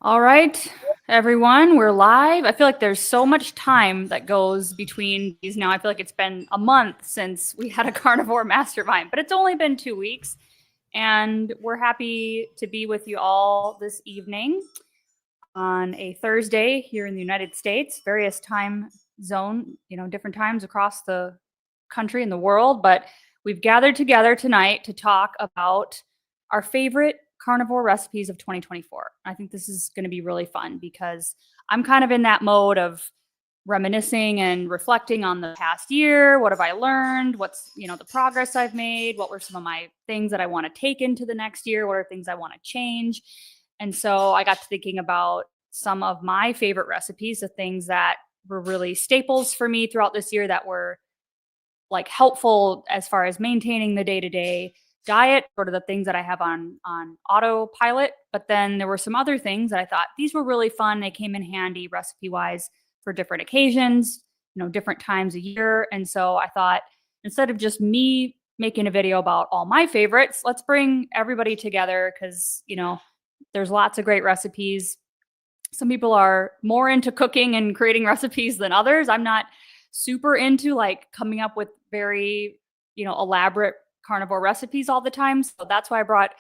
All right, everyone, we're live. I feel like there's so much time that goes between these now. I feel like it's been a month since we had a carnivore mastermind, but it's only been 2 weeks. And we're happy to be with you all this evening on a Thursday here in the United States, various time zone, different times across the country and the world. But we've gathered together tonight to talk about our favorite carnivore recipes of 2024. I think this is going to be really fun because I'm kind of in that mode of reminiscing and reflecting on the past year. What have I learned? What's, the progress I've made? What were some of my things that I want to take into the next year? What are things I want to change? And so I got to thinking about some of my favorite recipes, the things that were really staples for me throughout this year that were like helpful as far as maintaining the day-to-day diet, sort of the things that I have on autopilot. But then there were some other things that I thought these were really fun. They came in handy recipe-wise for different occasions, different times a year. And so I thought instead of just me making a video about all my favorites, let's bring everybody together because, there's lots of great recipes. Some people are more into cooking and creating recipes than others. I'm not super into like coming up with very, elaborate carnivore recipes all the time. So that's why I brought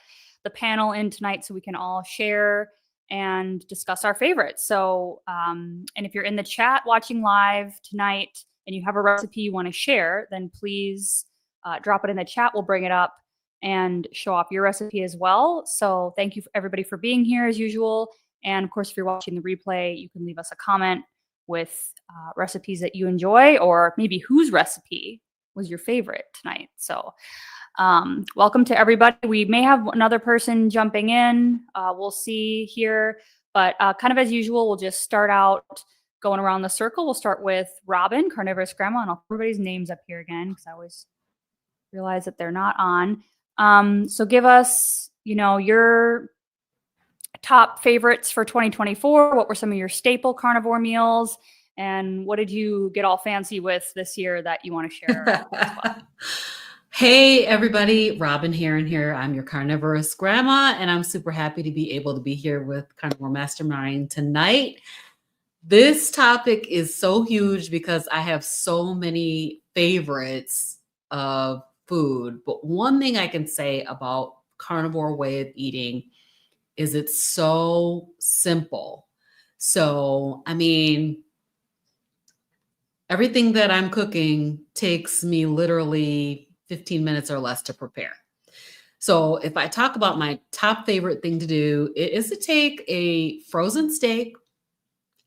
the panel in tonight so we can all share and discuss our favorites. So, and if you're in the chat watching live tonight and you have a recipe you want to share, then please drop it in the chat. We'll bring it up and show off your recipe as well. So thank you everybody for being here as usual. And of course, if you're watching the replay, you can leave us a comment with recipes that you enjoy, or maybe whose recipe was your favorite tonight. So welcome to everybody. We may have another person jumping in. We'll see here, but kind of as usual, we'll just start out going around the circle. We'll start with Robin, Carnivorous Grandma, and I'll put everybody's names up here again because I always realize that they're not on. So give us, your top favorites for 2024. What were some of your staple carnivore meals? And what did you get all fancy with this year that you want to share as well? Hey, everybody. Robin Heron here. I'm your Carnivorous Grandma, and I'm super happy to be able to be here with Carnivore Mastermind tonight. This topic is so huge because I have so many favorites of food. But one thing I can say about carnivore way of eating is it's so simple. So, I mean, everything that I'm cooking takes me literally 15 minutes or less to prepare. So if I talk about my top favorite thing to do, it is to take a frozen steak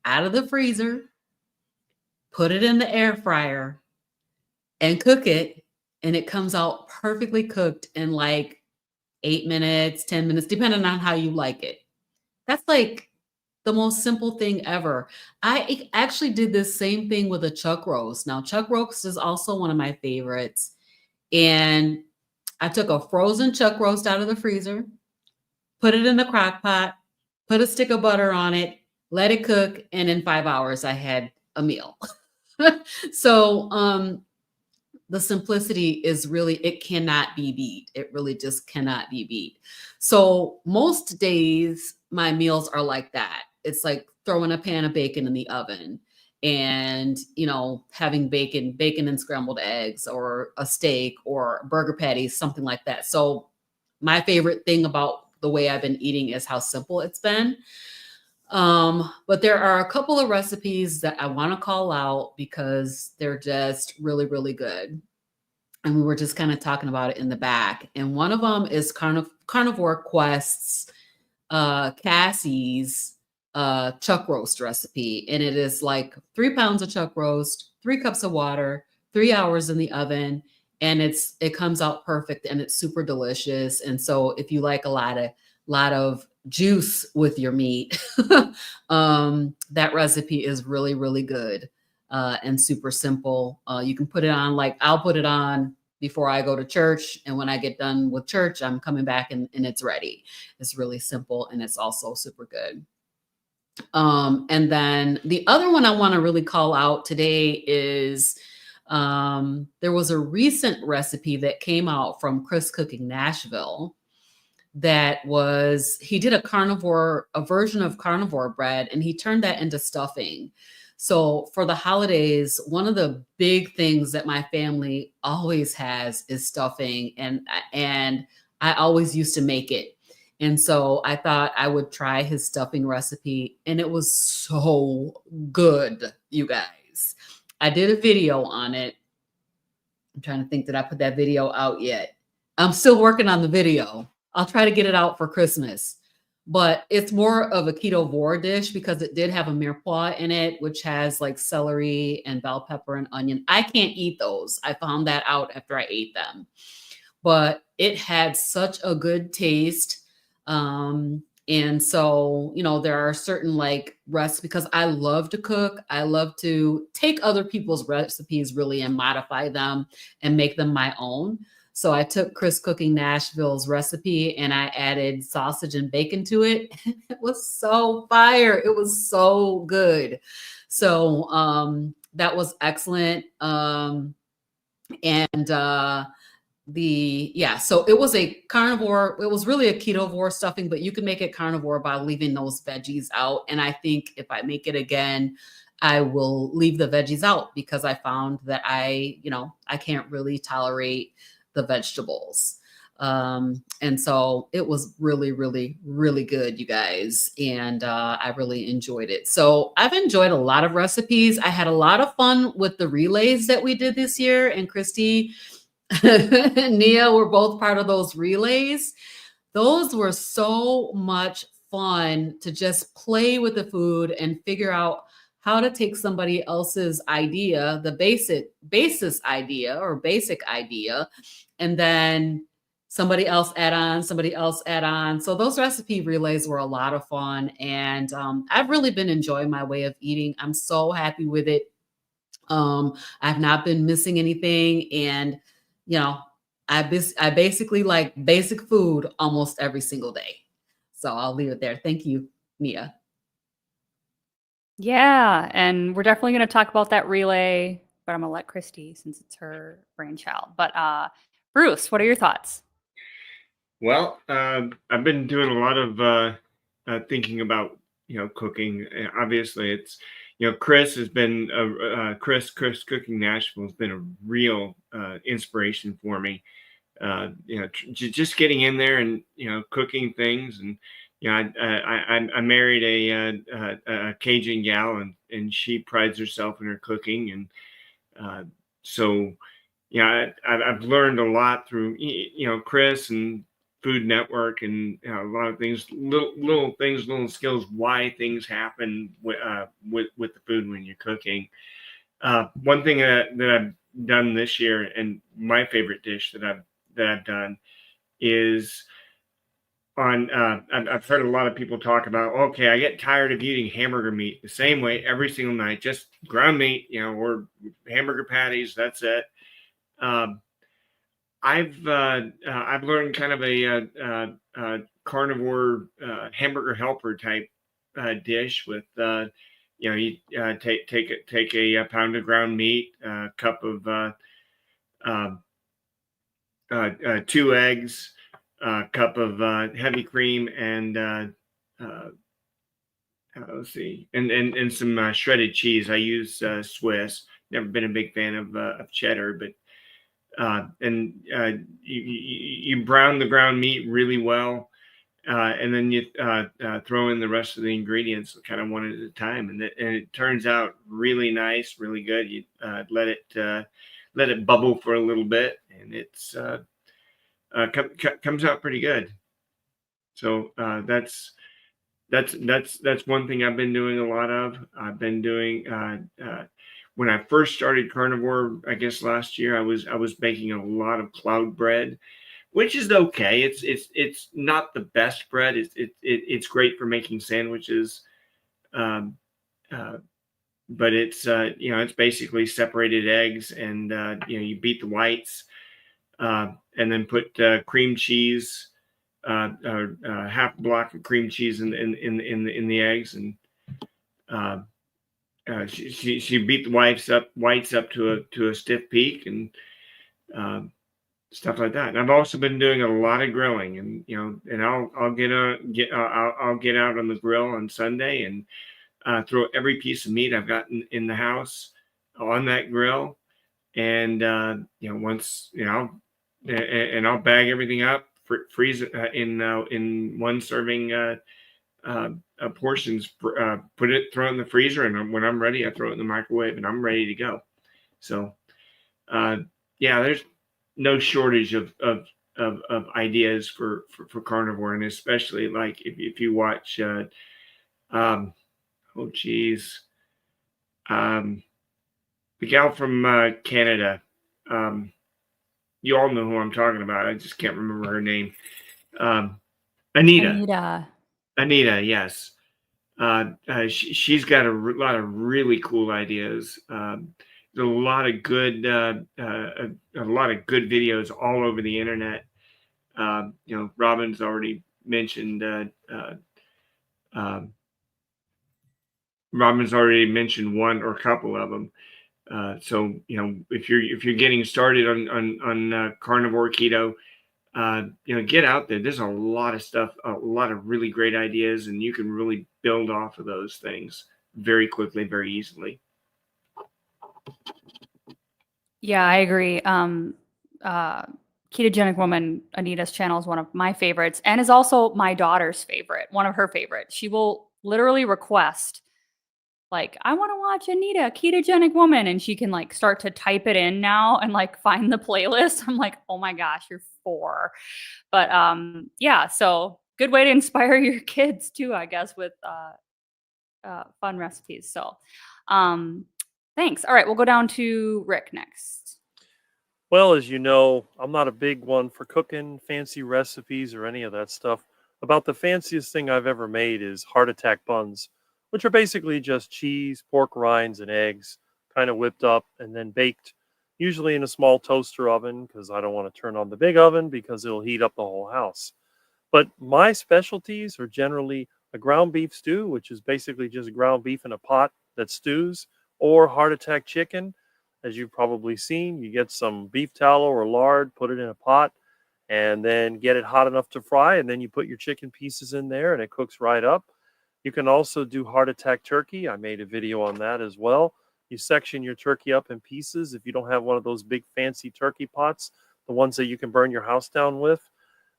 out of the freezer, put it in the air fryer, and cook it. And it comes out perfectly cooked in like 8 minutes, 10 minutes, depending on how you like it. That's like the most simple thing ever. I actually did this same thing with a chuck roast. Now, chuck roast is also one of my favorites. And I took a frozen chuck roast out of the freezer, put it in the crock pot, put a stick of butter on it, let it cook, and in 5 hours I had a meal. So the simplicity is really, it cannot be beat. It really just cannot be beat. So most days my meals are like that. It's like throwing a pan of bacon in the oven and, having bacon and scrambled eggs, or a steak or burger patties, something like that. So my favorite thing about the way I've been eating is how simple it's been. But there are a couple of recipes that I want to call out because they're just really, really good. And we were just kind of talking about it in the back. And one of them is Carnivore Quest's Cassie's chuck roast recipe. And it is like 3 pounds of chuck roast, 3 cups of water, 3 hours in the oven. And it comes out perfect and it's super delicious. And so if you like a lot of juice with your meat, that recipe is really, really good and super simple. You can put it on, like I'll put it on before I go to church. And when I get done with church, I'm coming back and it's ready. It's really simple and it's also super good. And then the other one I want to really call out today is there was a recent recipe that came out from Chris Cooking Nashville he did a version of carnivore bread, and he turned that into stuffing. So for the holidays, one of the big things that my family always has is stuffing, and I always used to make it. And so I thought I would try his stuffing recipe, and it was so good, you guys. I did a video on it. I'm trying to think, did I put that video out yet? I'm still working on the video. I'll try to get it out for Christmas. But it's more of a ketovore dish because it did have a mirepoix in it, which has like celery and bell pepper and onion. I can't eat those. I found that out after I ate them. But it had such a good taste. And so, there are certain like recipes, because I love to cook. I love to take other people's recipes really and modify them and make them my own. So I took Chris Cooking Nashville's recipe and I added sausage and bacon to it. It was so fire. It was so good. So that was excellent. So it was a carnivore. It was really a ketovore stuffing, but you can make it carnivore by leaving those veggies out. And I think if I make it again, I will leave the veggies out because I found that I can't really tolerate the vegetables. And so it was really, really, really good, you guys. And I really enjoyed it. So I've enjoyed a lot of recipes. I had a lot of fun with the relays that we did this year, and Christie and Nia were both part of those relays. Those were so much fun to just play with the food and figure out how to take somebody else's idea, the basic idea, and then somebody else add on. So those recipe relays were a lot of fun. And I've really been enjoying my way of eating. I'm so happy with it. I've not been missing anything. And I basically like basic food almost every single day. So I'll leave it there. Thank you, Nia. Yeah, and we're definitely going to talk about that relay, but I'm going to let Christy since it's her brainchild. But Bruce, what are your thoughts? Well, I've been doing a lot of thinking about cooking. Obviously, it's Chris has been Chris Cooking Nashville has been a real inspiration for me. Just getting in there and cooking things, and I married a Cajun gal, and she prides herself in her cooking, and so I've learned a lot through Chris and Food Network, and a lot of things, little things, little skills, why things happen with the food when you're cooking. One thing that I've done this year, and my favorite dish that I've done is on. I've heard a lot of people talk about, okay, I get tired of eating hamburger meat the same way every single night, just ground meat, or hamburger patties. That's it. I've learned kind of a carnivore hamburger helper type dish with you take a pound of ground meat, a cup of 2 eggs, a cup of heavy cream, and let's see, and some shredded cheese. I use Swiss. Never been a big fan of cheddar, but you brown the ground meat really well, and then you throw in the rest of the ingredients kind of one at a time, and it turns out really nice, really good. You let it bubble for a little bit, and it's comes out pretty good. So that's one thing I've been doing a lot of. I've been doing when I first started Carnivore, I guess last year, I was making a lot of cloud bread, which is okay. It's not the best bread. It's great for making sandwiches, but it's basically separated eggs, and you beat the whites, and then put cream cheese, half a block of cream cheese in the eggs, and she beat the whites up to a stiff peak, and stuff like that. And I've also been doing a lot of grilling, and and I'll get out on the grill on Sunday and throw every piece of meat I've got in the house on that grill, and once and I'll bag everything up, freeze it in one serving portions, throw it in the freezer, and when I'm ready, I throw it in the microwave, and I'm ready to go. So uh, yeah, there's no shortage of ideas for carnivore, and especially like if you watch um, oh geez, um, the gal from Canada. Um, you all know who I'm talking about. I just can't remember her name. Um, Anita. Anita. Anita, yes. She's got lot of really cool ideas. There's a lot of good videos all over the internet. Robin's already mentioned. Um, Robin's already mentioned one or a couple of them. So if you're getting started on carnivore keto, get out there. There's a lot of stuff, a lot of really great ideas, and you can really build off of those things very quickly, very easily. Yeah, I agree. Ketogenic Woman, Anita's channel is one of my favorites and is also my daughter's favorite, one of her favorites. She will literally request, like, I want to watch Anita, Ketogenic Woman. And she can like start to type it in now and like find the playlist. I'm like, oh my gosh, you're 4. But yeah, so good way to inspire your kids too, I guess, with fun recipes. So thanks. All right, we'll go down to Rick next. Well, as you know, I'm not a big one for cooking fancy recipes or any of that stuff. About the fanciest thing I've ever made is heart attack buns, which are basically just cheese, pork rinds, and eggs, kind of whipped up and then baked, usually in a small toaster oven because I don't want to turn on the big oven because it'll heat up the whole house. But my specialties are generally a ground beef stew, which is basically just ground beef in a pot that stews, or heart attack chicken. As you've probably seen, you get some beef tallow or lard, put it in a pot, and then get it hot enough to fry. And then you put your chicken pieces in there and it cooks right up. You can also do heart attack turkey. I made a video on that as well. You section your turkey up in pieces if you don't have one of those big fancy turkey pots, the ones that you can burn your house down with.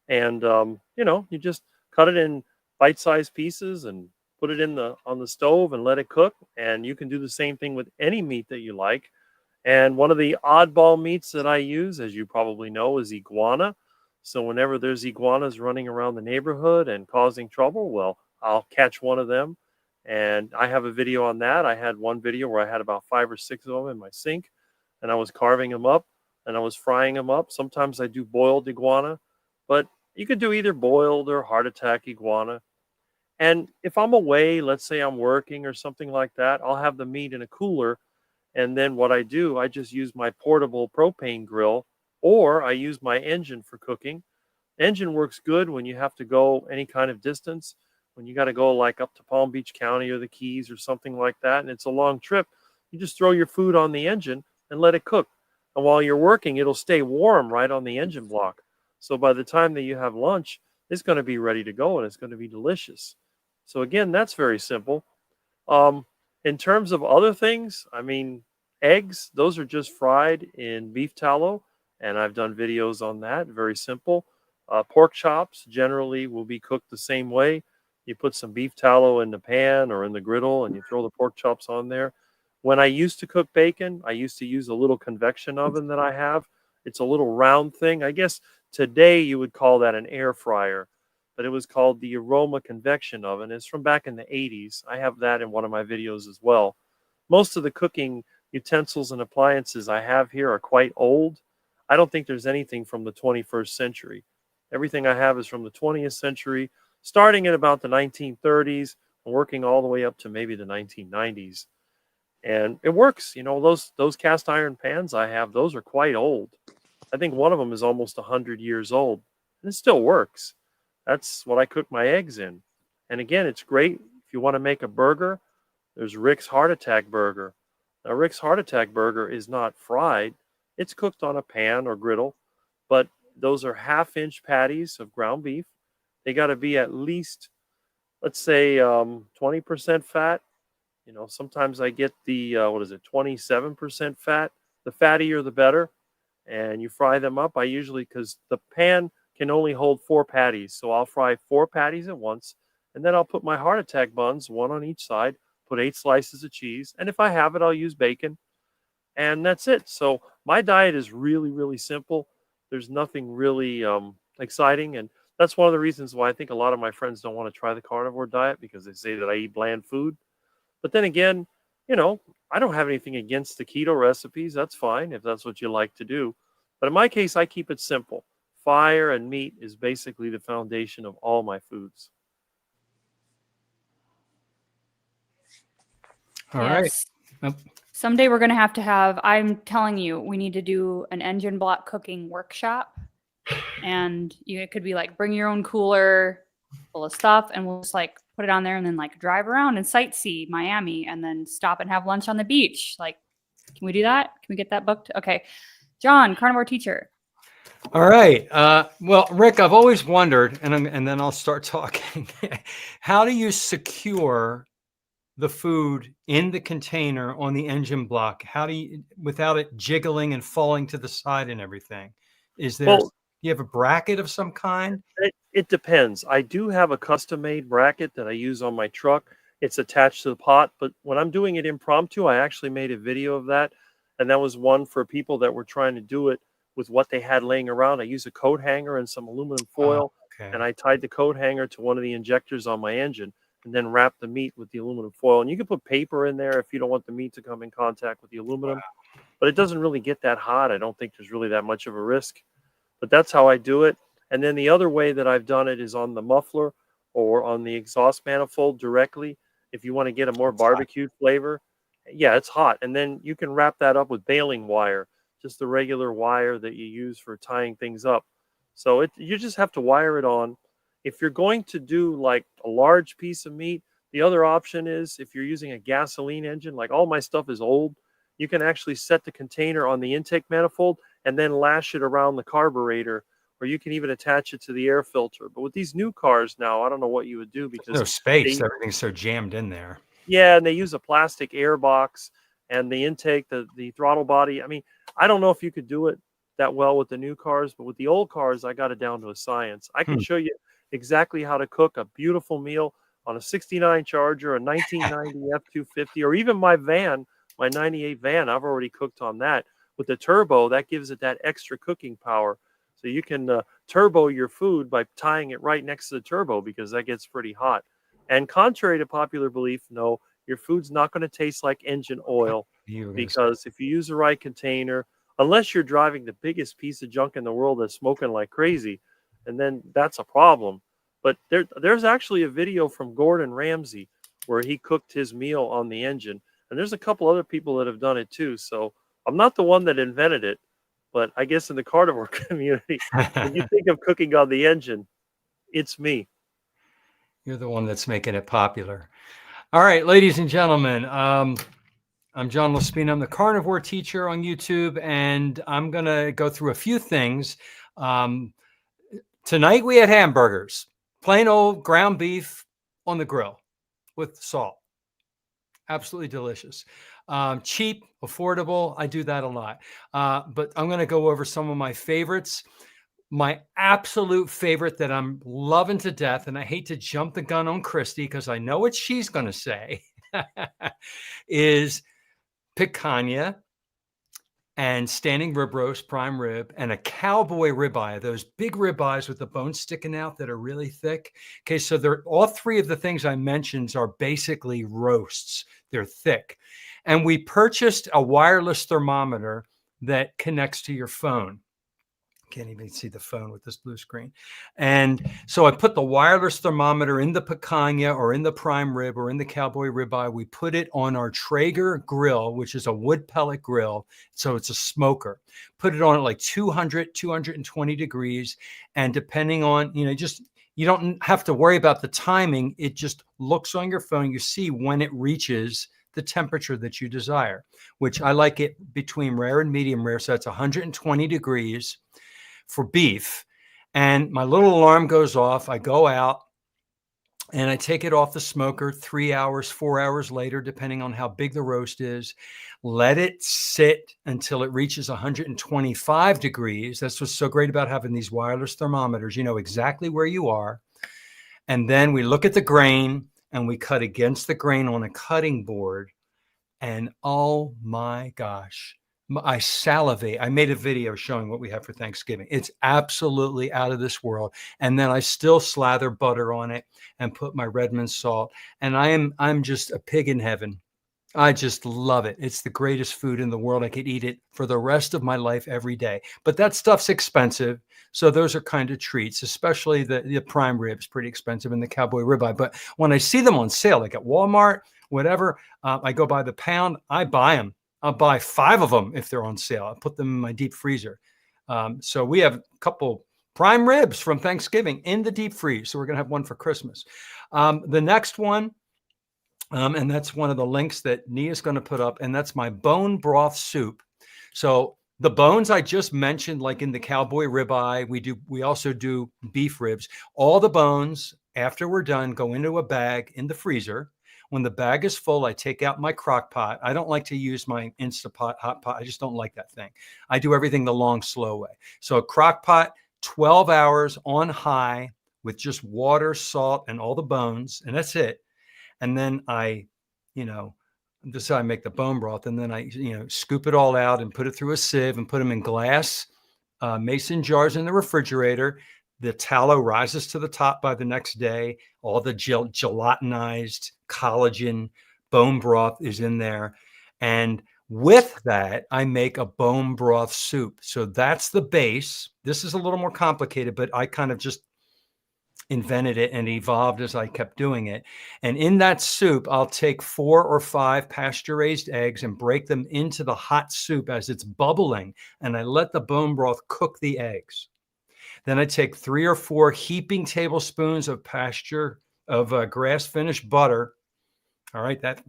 And you just cut it in bite-sized pieces and put it on the stove and let it cook. And you can do the same thing with any meat that you like. And one of the oddball meats that I use, as you probably know, is iguana. So whenever there's iguanas running around the neighborhood and causing trouble, well, I'll catch one of them. And I have a video on that. I had one video where I had about 5 or 6 of them in my sink, and I was carving them up and I was frying them up. Sometimes I do boiled iguana, but you could do either boiled or heart attack iguana. And if I'm away, let's say I'm working or something like that, I'll have the meat in a cooler. And then what I do, I just use my portable propane grill, or I use my engine for cooking. Engine works good when you have to go any kind of distance, when you got to go like up to Palm Beach County or the Keys or something like that, and it's a long trip. You just throw your food on the engine and let it cook. And while you're working, it'll stay warm right on the engine block. So by the time that you have lunch, it's going to be ready to go and it's going to be delicious. So again, that's very simple. Um, in terms of other things, I mean, eggs, those are just fried in beef tallow, and I've done videos on that. Very simple. Pork chops generally will be cooked the same way. You put some beef tallow in the pan or in the griddle, and you throw the pork chops on there. When I used to cook bacon, I used to use a little convection oven that I have. It's a little round thing. I guess today you would call that an air fryer, but it was called the Aroma Convection Oven. It's from back in the 80s. I have that in one of my videos as well. Most of the cooking utensils and appliances I have here are quite old. I don't think there's anything from the 21st century. Everything I have is from the 20th century, starting in about the 1930s and working all the way up to maybe the 1990s. And it works. Those cast iron pans I have, those are quite old. I think one of them is almost 100 years old, and it still works. That's what I cook my eggs in. And again, it's great if you want to make a burger. There's Rick's Heart Attack Burger. Now, Rick's Heart Attack Burger is not fried. It's cooked on a pan or griddle. but those are 1/2 inch patties of ground beef. They got to be at least, let's say, 20% fat. You know, sometimes I get the, 27% fat. The fattier, the better. And you fry them up. I usually, because the pan can only hold 4 patties. So I'll fry 4 patties at once. And then I'll put my heart attack buns, one on each side, put 8 slices of cheese. And if I have it, I'll use bacon. And that's it. So my diet is really, really simple. There's nothing really exciting. And that's one of the reasons why I think a lot of my friends don't want to try the carnivore diet, because they say that I eat bland food. But then again, you know, I don't have anything against the keto recipes. That's fine if that's what you like to do. But in my case, I keep it simple. Fire and meat is basically the foundation of all my foods. All right. Yes. Someday we're going to have, I'm telling you, we need to do an engine block cooking workshop. And it could be like, bring your own cooler full of stuff, and we'll just like put it on there and then like drive around and sightsee Miami and then stop and have lunch on the beach. Like, can we do that? Can we get that booked? Okay. John, carnivore teacher. All right. Well, Rick, I've always wondered, and then I'll start talking. How do you secure the food in the container on the engine block? How do you, without it jiggling and falling to the side and everything? Is there, you have a bracket of some kind? It depends. I do have a custom-made bracket that I use on my truck. It's attached to the pot, but when I'm doing it impromptu, I actually made a video of that, and that was one for people that were trying to do it with what they had laying around. I used a coat hanger and some aluminum foil, and I tied the coat hanger to one of the injectors on my engine, and then wrapped the meat with the aluminum foil. And you can put paper in there if you don't want the meat to come in contact with the aluminum, but it doesn't really get that hot. I don't think there's really that much of a risk, but that's how I do it. And then the other way that I've done it is on the muffler or on the exhaust manifold directly. If you want to get a more barbecued flavor, yeah, it's hot. And then you can wrap that up with baling wire, just the regular wire that you use for tying things up. So you just have to wire it on. If you're going to do like a large piece of meat, the other option is, if you're using a gasoline engine, like all my stuff is old, you can actually set the container on the intake manifold and then lash it around the carburetor, or you can even attach it to the air filter. But with these new cars now, I don't know what you would do, because no space. Everything's so jammed in there. Yeah, and they use a plastic air box, and the intake, the throttle body. I mean, I don't know if you could do it that well with the new cars, but with the old cars, I got it down to a science. I can show you exactly how to cook a beautiful meal on a 69 Charger, a 1990 F250, or even my van, my 98 van. I've already cooked on that. With the turbo, that gives it that extra cooking power. So you can turbo your food by tying it right next to the turbo, because that gets pretty hot. And contrary to popular belief, no, your food's not going to taste like engine oil, because if you use the right container, unless you're driving the biggest piece of junk in the world that's smoking like crazy, and then that's a problem. But there's actually a video from Gordon Ramsay where he cooked his meal on the engine. And there's a couple other people that have done it too. So I'm not the one that invented it, but I guess in the carnivore community, when you think of cooking on the engine, it's me. You're the one that's making it popular. All right, ladies and gentlemen, I'm John Laspina. I'm the carnivore teacher on YouTube, and I'm going to go through a few things. Tonight we had hamburgers, plain old ground beef on the grill with salt. Absolutely delicious. Cheap, affordable. I do that a lot. But I'm going to go over some of my favorites. My absolute favorite that I'm loving to death, and I hate to jump the gun on Christie because I know what she's going to say, is picanha and standing rib roast, prime rib, and a cowboy ribeye, those big ribeyes with the bones sticking out that are really thick. Okay, so they're all three of the things I mentioned are basically roasts. They're thick. And we purchased a wireless thermometer that connects to your phone. Can't even see the phone with this blue screen. And so I put the wireless thermometer in the picanha or in the prime rib or in the cowboy ribeye. We put it on our Traeger grill, which is a wood pellet grill. So it's a smoker. Put it on at like 200, 220 degrees. And depending on, you don't have to worry about the timing. It just looks on your phone. You see when it reaches the temperature that you desire, which I like it between rare and medium rare. So that's 120 degrees. for beef. And my little alarm goes off. I go out and I take it off the smoker 3 hours, 4 hours later, depending on how big the roast is. Let it sit until it reaches 125 degrees. That's what's so great about having these wireless thermometers. You know exactly where you are. And then we look at the grain and we cut against the grain on a cutting board. And oh my gosh, I salivate. I made a video showing what we have for Thanksgiving. It's absolutely out of this world. And then I still slather butter on it and put my Redmond salt. And I'm just a pig in heaven. I just love it. It's the greatest food in the world. I could eat it for the rest of my life every day. But that stuff's expensive. So those are kind of treats, especially the prime ribs, pretty expensive, and the cowboy ribeye. But when I see them on sale, like at Walmart, whatever, I go by the pound, I buy them. I'll buy 5 of them if they're on sale. I put them in my deep freezer. So we have a couple prime ribs from Thanksgiving in the deep freeze. So we're going to have one for Christmas. The next one, and that's one of the links that Nia's going to put up, and that's my bone broth soup. So the bones I just mentioned, like in the cowboy ribeye, we also do beef ribs. All the bones, after we're done, go into a bag in the freezer. When the bag is full, I take out my crock pot. I don't like to use my Instapot hot pot. I just don't like that thing. I do everything the long, slow way. So a crock pot, 12 hours on high with just water, salt, and all the bones, and that's it. And then this is how I make the bone broth. And then I, scoop it all out and put it through a sieve and put them in glass mason jars in the refrigerator. The tallow rises to the top by the next day. All the gelatinized collagen bone broth is in there. And with that, I make a bone broth soup. So that's the base. This is a little more complicated, but I kind of just invented it and evolved as I kept doing it. And in that soup, I'll take 4 or 5 pasture-raised eggs and break them into the hot soup as it's bubbling. And I let the bone broth cook the eggs. Then I take 3 or 4 heaping tablespoons of grass-finished butter. All right, that's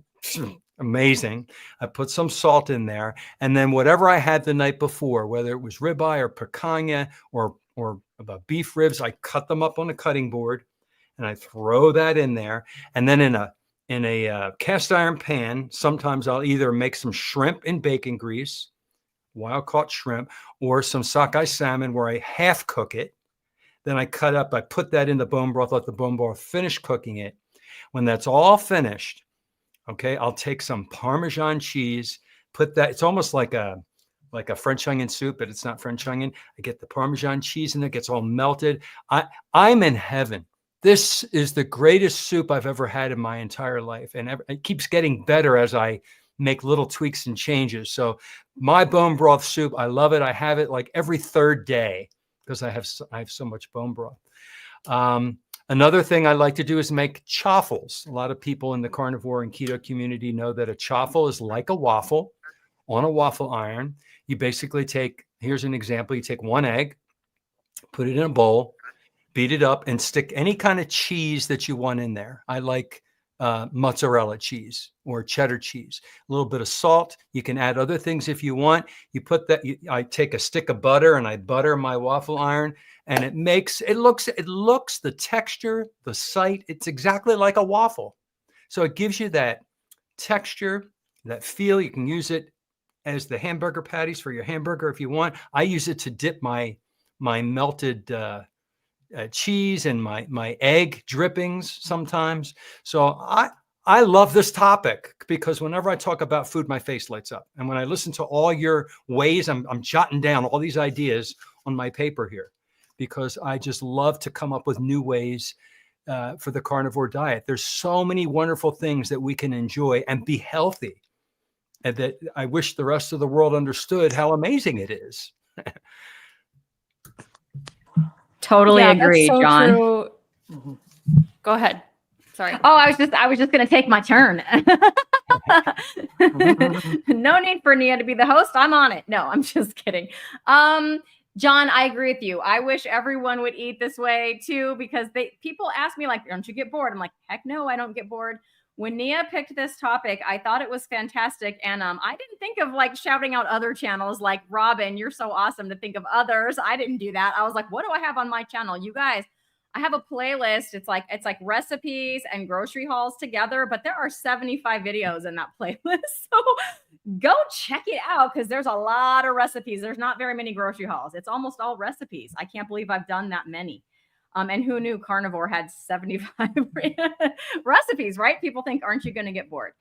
amazing. I put some salt in there. And then whatever I had the night before, whether it was ribeye or picanha or beef ribs, I cut them up on a cutting board and I throw that in there. And then in a cast iron pan, sometimes I'll either make some shrimp in bacon grease, wild caught shrimp, or some sockeye salmon where I half cook it. Then I put that in the bone broth, let the bone broth finish cooking it. When that's all finished, okay, I'll take some Parmesan cheese, put that, it's almost like a French onion soup, but it's not French onion. I get the Parmesan cheese and it gets all melted. I'm in heaven. This is the greatest soup I've ever had in my entire life. And it keeps getting better as I make little tweaks and changes. So my bone broth soup, I love it. I have it like every 3rd day because I have so much bone broth. Another thing I like to do is make chaffles. A lot of people in the carnivore and keto community know that a chaffle is like a waffle on a waffle iron. You basically here's an example. You take 1 egg, put it in a bowl, beat it up, and stick any kind of cheese that you want in there. I like mozzarella cheese or cheddar cheese, a little bit of salt. You can add other things if you want. You put that, I take a stick of butter and I butter my waffle iron, and it looks the texture, the sight, it's exactly like a waffle. So it gives you that texture, that feel. You can use it as the hamburger patties for your hamburger if you want. I use it to dip my melted cheese and my egg drippings sometimes. So I love this topic because whenever I talk about food, my face lights up. And when I listen to all your ways, I'm jotting down all these ideas on my paper here because I just love to come up with new ways for the carnivore diet. There's so many wonderful things that we can enjoy and be healthy, and that I wish the rest of the world understood how amazing it is. Totally agree, that's so John. True. Go ahead. Sorry. Oh, I was just going to take my turn. No need for Nia to be the host. I'm on it. No, I'm just kidding. John, I agree with you. I wish everyone would eat this way too, because people ask me like, don't you get bored? I'm like, heck no, I don't get bored. When Nia picked this topic, I thought it was fantastic. And I didn't think of like shouting out other channels like, Robin, you're so awesome to think of others. I didn't do that. I was like, what do I have on my channel? You guys, I have a playlist. It's like recipes and grocery hauls together, but there are 75 videos in that playlist. So go check it out, because there's a lot of recipes. There's not very many grocery hauls. It's almost all recipes. I can't believe I've done that many. And who knew Carnivore had 75 recipes, right? People think, aren't you going to get bored?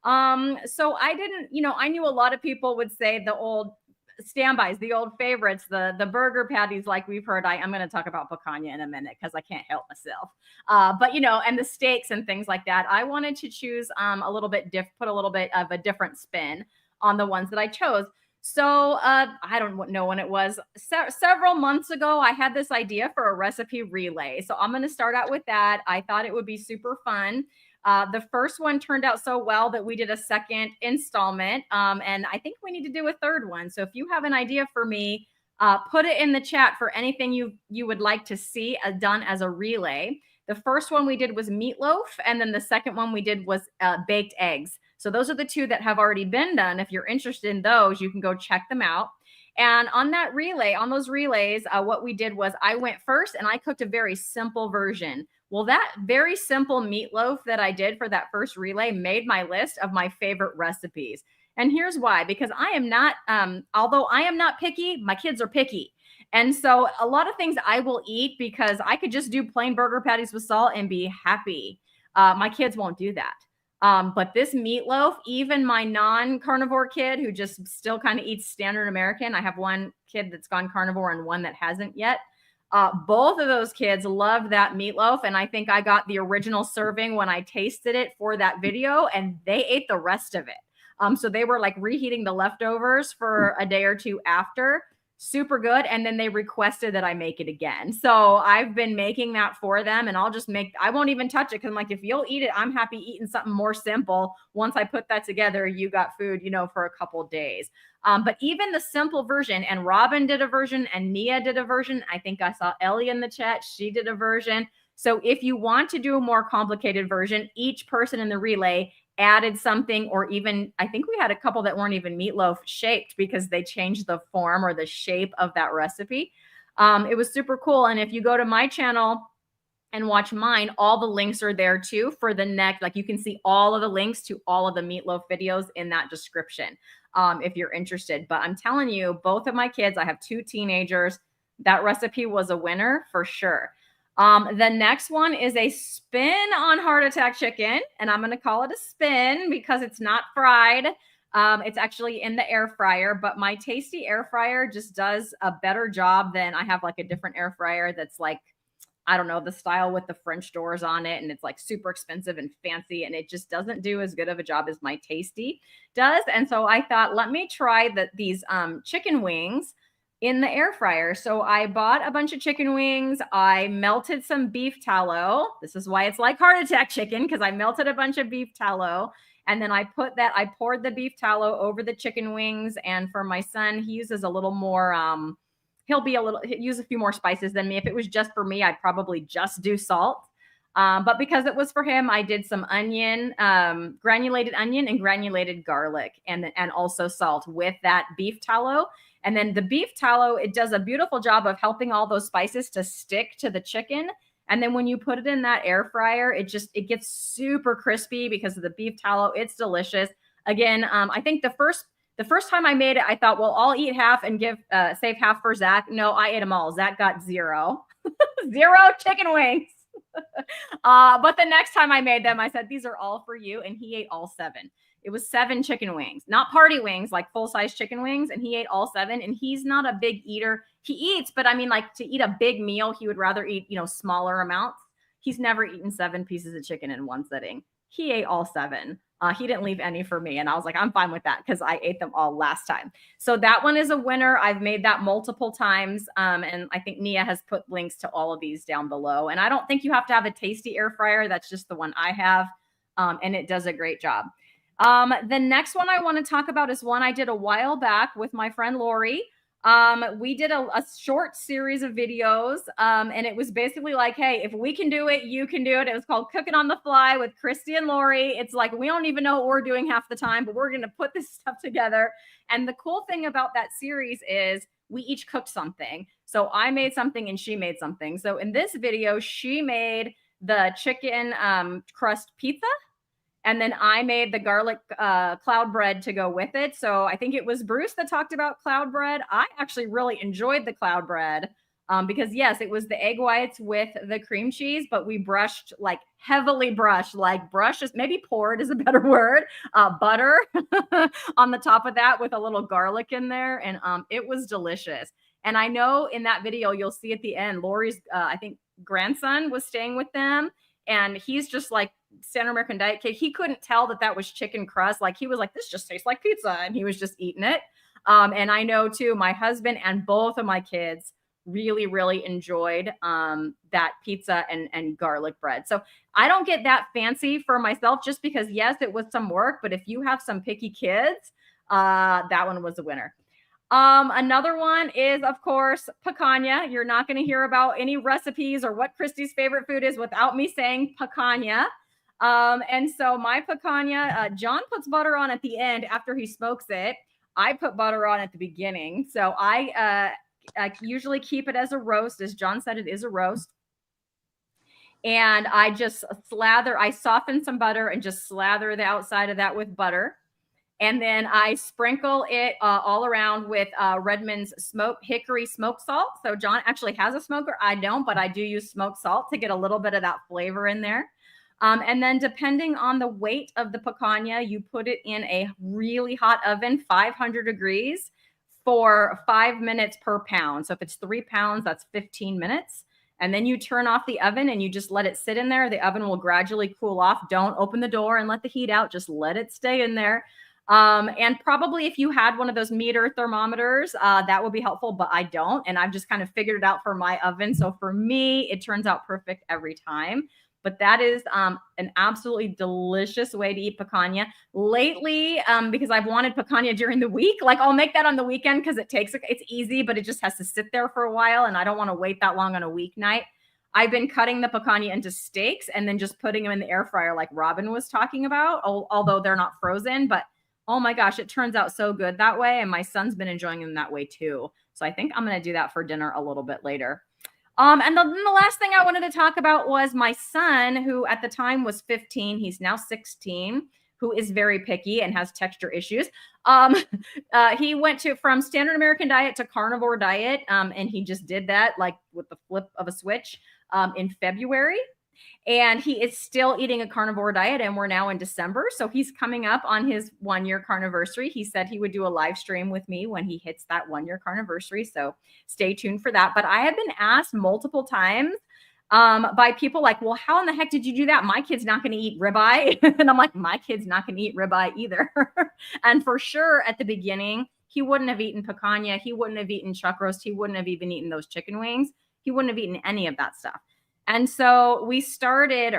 So I didn't, I knew a lot of people would say the old standbys, the old favorites, the burger patties, like we've heard. I'm going to talk about picanha in a minute because I can't help myself. But and the steaks and things like that. I wanted to choose a little bit put a little bit of a different spin on the ones that I chose. So I don't know when it was. Several months ago, I had this idea for a recipe relay. So I'm going to start out with that. I thought it would be super fun. The first one turned out so well that we did a second installment. And I think we need to do a third one. So if you have an idea for me, put it in the chat for anything you would like to see done as a relay. The first one we did was meatloaf. And then the second one we did was baked eggs. So those are the two that have already been done. If you're interested in those, you can go check them out. And on that relay, on those relays, what we did was I went first and I cooked a very simple version. Well, that very simple meatloaf that I did for that first relay made my list of my favorite recipes. And here's why, because I am not, although I am not picky, my kids are picky. And so a lot of things I will eat because I could just do plain burger patties with salt and be happy. My kids won't do that. But this meatloaf, even my non-carnivore kid who just still kind of eats standard American, I have one kid that's gone carnivore and one that hasn't yet. Both of those kids love that meatloaf. And I think I got the original serving when I tasted it for that video, and they ate the rest of it. So they were like reheating the leftovers for a day or two after. Super good. And then they requested that I make it again. So I've been making that for them, and I won't even touch it because I'm like, if you'll eat it, I'm happy eating something more simple. Once I put that together, you got food, for a couple of days. But even the simple version, and Robin did a version and Nia did a version. I think I saw Ellie in the chat. She did a version. So if you want to do a more complicated version, each person in the relay added something, or even I think we had a couple that weren't even meatloaf shaped because they changed the form or the shape of that recipe. It was super cool. And if you go to my channel and watch mine, all the links are there too for the next, like you can see all of the links to all of the meatloaf videos in that description if you're interested. But I'm telling you, both of my kids, I have 2 teenagers, that recipe was a winner for sure. The next one is a spin on heart attack chicken, and I'm going to call it a spin because it's not fried. It's actually in the air fryer, but my Tasty air fryer just does a better job than I have like a different air fryer that's like, I don't know, the style with the French doors on it, and it's like super expensive and fancy, and it just doesn't do as good of a job as my Tasty does. And so I thought, let me try these chicken wings in the air fryer. So I bought a bunch of chicken wings. I melted some beef tallow. This is why it's like heart attack chicken, because I melted a bunch of beef tallow. And then I poured the beef tallow over the chicken wings. And for my son, he uses a little more, he'll use a few more spices than me. If it was just for me, I'd probably just do salt. But because it was for him, I did some onion, granulated onion and granulated garlic, and also salt with that beef tallow. And then the beef tallow, it does a beautiful job of helping all those spices to stick to the chicken. And then when you put it in that air fryer, it gets super crispy because of the beef tallow. It's delicious. Again, I think the first time I made it, I thought, well, I'll eat half and save half for Zach. No, I ate them all. Zach got 0. 0 chicken wings. But the next time I made them, I said, these are all for you. And he ate all 7. It was 7 chicken wings, not party wings, like full-size chicken wings. And he ate all 7. And he's not a big eater. He eats, but I mean, like to eat a big meal, he would rather eat, smaller amounts. He's never eaten 7 pieces of chicken in one sitting. He ate all 7. He didn't leave any for me. And I was like, I'm fine with that because I ate them all last time. So that one is a winner. I've made that multiple times. And I think Nia has put links to all of these down below. And I don't think you have to have a Tasty air fryer. That's just the one I have. And it does a great job. The next one I want to talk about is one I did a while back with my friend Lori. We did a short series of videos, and it was basically like, hey, if we can do it, you can do it. It was called Cooking on the Fly with Christie and Lori. It's like, we don't even know what we're doing half the time, but we're going to put this stuff together. And the cool thing about that series is we each cooked something. So I made something and she made something. So in this video, she made the chicken crust pizza. And then I made the garlic cloud bread to go with it. So I think it was Bruce that talked about cloud bread. I actually really enjoyed the cloud bread because, yes, it was the egg whites with the cream cheese, but we brushed, like heavily brushed, like brushed is maybe poured is a better word, butter on the top of that with a little garlic in there. And it was delicious. And I know in that video, you'll see at the end, Lori's, I think, grandson was staying with them. And he's just like Standard American Diet cake. He couldn't tell that that was chicken crust. Like he was like, this just tastes like pizza. And he was just eating it. And I know too, my husband and both of my kids really, really enjoyed that pizza and garlic bread. So I don't get that fancy for myself just because, yes, it was some work. But if you have some picky kids, that one was a winner. Another one is, of course, picanha. You're not going to hear about any recipes or what Christie's favorite food is without me saying picanha. And so my picanha, John puts butter on at the end after he smokes it. I put butter on at the beginning. So I usually keep it as a roast. As John said, it is a roast. And I just I soften some butter and just slather the outside of that with butter. And then I sprinkle it all around with Redmond's hickory smoked salt. So John actually has a smoker. I don't, but I do use smoked salt to get a little bit of that flavor in there. And then depending on the weight of the picanha, you put it in a really hot oven, 500 degrees for 5 minutes per pound. So if it's 3 pounds, that's 15 minutes. And then you turn off the oven and you just let it sit in there. The oven will gradually cool off. Don't open the door and let the heat out. Just let it stay in there. And probably if you had one of those meter thermometers, that would be helpful, but I don't. And I've just kind of figured it out for my oven. So for me, it turns out perfect every time. But that is an absolutely delicious way to eat picanha. Lately, because I've wanted picanha during the week, like I'll make that on the weekend because it's easy, but it just has to sit there for a while. And I don't want to wait that long on a weeknight. I've been cutting the picanha into steaks and then just putting them in the air fryer like Robin was talking about, although they're not frozen, but oh my gosh, it turns out so good that way. And my son's been enjoying them that way too. So I think I'm going to do that for dinner a little bit later. And the last thing I wanted to talk about was my son, who at the time was 15. He's now 16, who is very picky and has texture issues. He went from Standard American Diet to Carnivore Diet. And he just did that like with the flip of a switch in February. And he is still eating a carnivore diet, and we're now in December. So he's coming up on his 1-year carniversary. He said he would do a live stream with me when he hits that 1-year carniversary. So stay tuned for that. But I have been asked multiple times by people like, well, how in the heck did you do that? My kid's not going to eat ribeye. And I'm like, my kid's not going to eat ribeye either. And for sure, at the beginning, he wouldn't have eaten picanha. He wouldn't have eaten chuck roast. He wouldn't have even eaten those chicken wings. He wouldn't have eaten any of that stuff. And so I started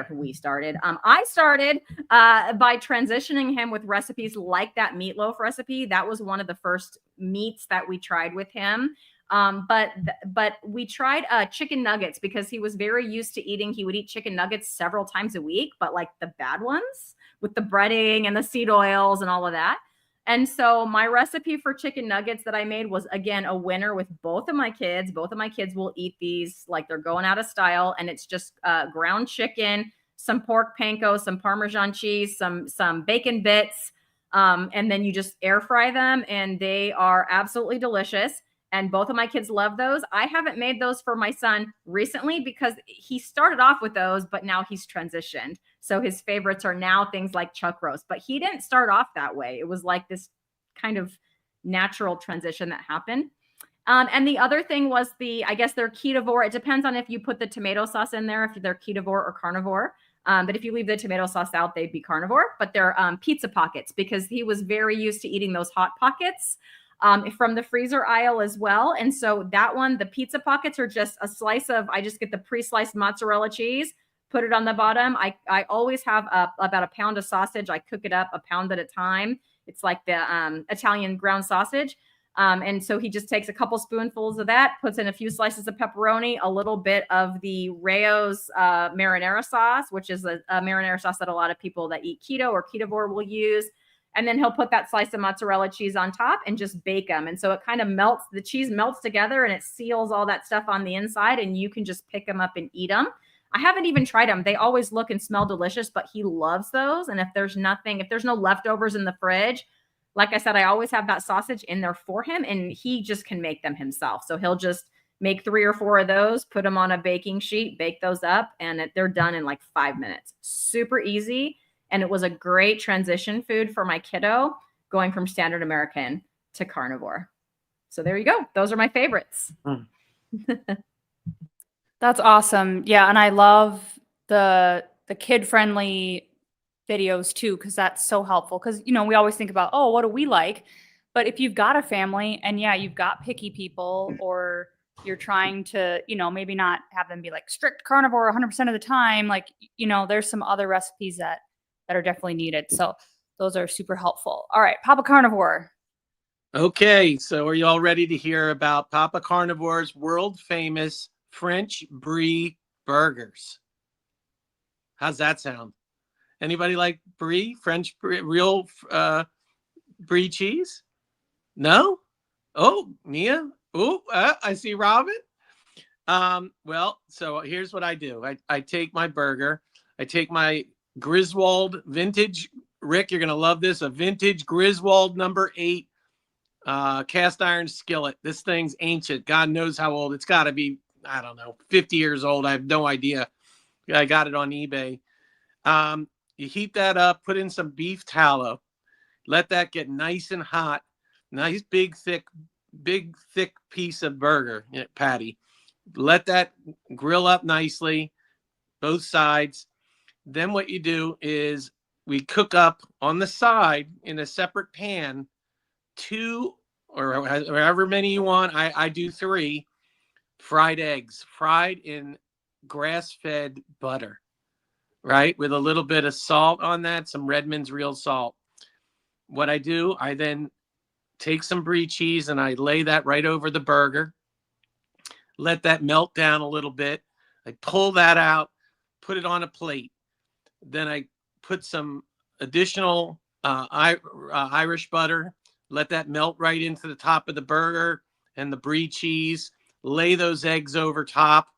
by transitioning him with recipes like that meatloaf recipe. That was one of the first meats that we tried with him. But we tried chicken nuggets because he was very used to eating. He would eat chicken nuggets several times a week, but like the bad ones with the breading and the seed oils and all of that. And so my recipe for chicken nuggets that I made was, again, a winner with both of my kids. Both of my kids will eat these like they're going out of style. And it's just ground chicken, some pork panko, some Parmesan cheese, some bacon bits. And then you just air fry them. And they are absolutely delicious. And both of my kids love those. I haven't made those for my son recently because he started off with those, but now he's transitioned. So his favorites are now things like chuck roast, but he didn't start off that way. It was like this kind of natural transition that happened. And the other thing was I guess they're ketovore. It depends on if you put the tomato sauce in there, if they're ketovore or carnivore. But if you leave the tomato sauce out, they'd be carnivore, but they're pizza pockets because he was very used to eating those hot pockets. From the freezer aisle as well. And so that one, the pizza pockets are just a slice of, I just get the pre-sliced mozzarella cheese, put it on the bottom. I always have about a pound of sausage. I cook it up a pound at a time. It's like the Italian ground sausage. And so he just takes a couple spoonfuls of that, puts in a few slices of pepperoni, a little bit of the Rayo's marinara sauce, which is a marinara sauce that a lot of people that eat keto or ketovore will use. And then he'll put that slice of mozzarella cheese on top and just bake them. And so it kind of melts, the cheese melts together and it seals all that stuff on the inside, and you can just pick them up and eat them. I haven't even tried them. They always look and smell delicious, but he loves those. And if there's no leftovers in the fridge, like I said, I always have that sausage in there for him, and he just can make them himself. So he'll just make 3 or 4 of those, put them on a baking sheet, bake those up, and they're done in like 5 minutes. Super easy. And it was a great transition food for my kiddo, going from standard American to carnivore. So there you go. Those are my favorites. That's awesome. Yeah, and I love the kid-friendly videos too, because that's so helpful. Because we always think about, oh, what do we like? But if you've got a family and you've got picky people, or you're trying to, maybe not have them be like strict carnivore 100% of the time, like, there's some other recipes that are definitely needed. So those are super helpful. All right, Papa Carnivore. Okay, so are you all ready to hear about Papa Carnivore's world famous French Brie burgers? How's that sound? Anybody like Brie, French Brie, real Brie cheese? No? Oh, Nia? Oh, I see Robin. Well, so here's what I do. I take my burger. I take my Griswold vintage, Rick, you're going to love this, a vintage Griswold number 8 cast iron skillet. This thing's ancient. God knows how old. It's got to be, I don't know, 50 years old. I have no idea. I got it on eBay. You heat that up, put in some beef tallow, let that get nice and hot. Nice, big, thick piece of burger patty. Let that grill up nicely, both sides. Then what you do is we cook up on the side in a separate pan 2 or however many you want. I do 3 fried eggs, fried in grass-fed butter, right? With a little bit of salt on that, some Redmond's real salt. What I do, I then take some Brie cheese and I lay that right over the burger. Let that melt down a little bit. I pull that out, put it on a plate. Then I put some additional Irish butter, let that melt right into the top of the burger and the Brie cheese, lay those eggs over top.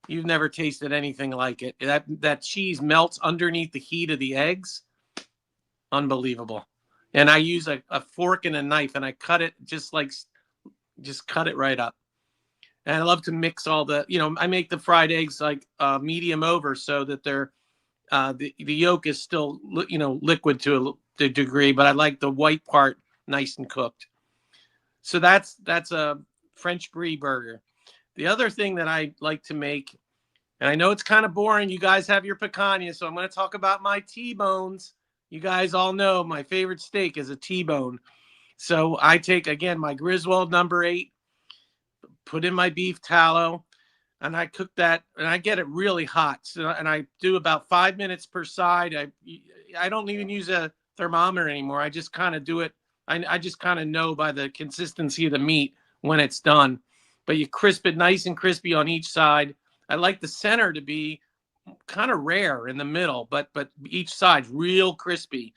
You've never tasted anything like it. That cheese melts underneath the heat of the eggs. Unbelievable. And I use a fork and a knife and I cut it just cut it right up. And I love to mix all the, I make the fried eggs like medium over so that they're, the yolk is still, liquid to a degree, but I like the white part nice and cooked. So that's a French Brie burger. The other thing that I like to make, and I know it's kind of boring, you guys have your picanha, so I'm going to talk about my T-bones. You guys all know my favorite steak is a T-bone. So I take, again, my Griswold number 8, put in my beef tallow, and I cook that, and I get it really hot. So, and I do about 5 minutes per side. I don't even use a thermometer anymore. I just kind of do it. I just kind of know by the consistency of the meat when it's done. But you crisp it nice and crispy on each side. I like the center to be kind of rare in the middle, but each side's real crispy.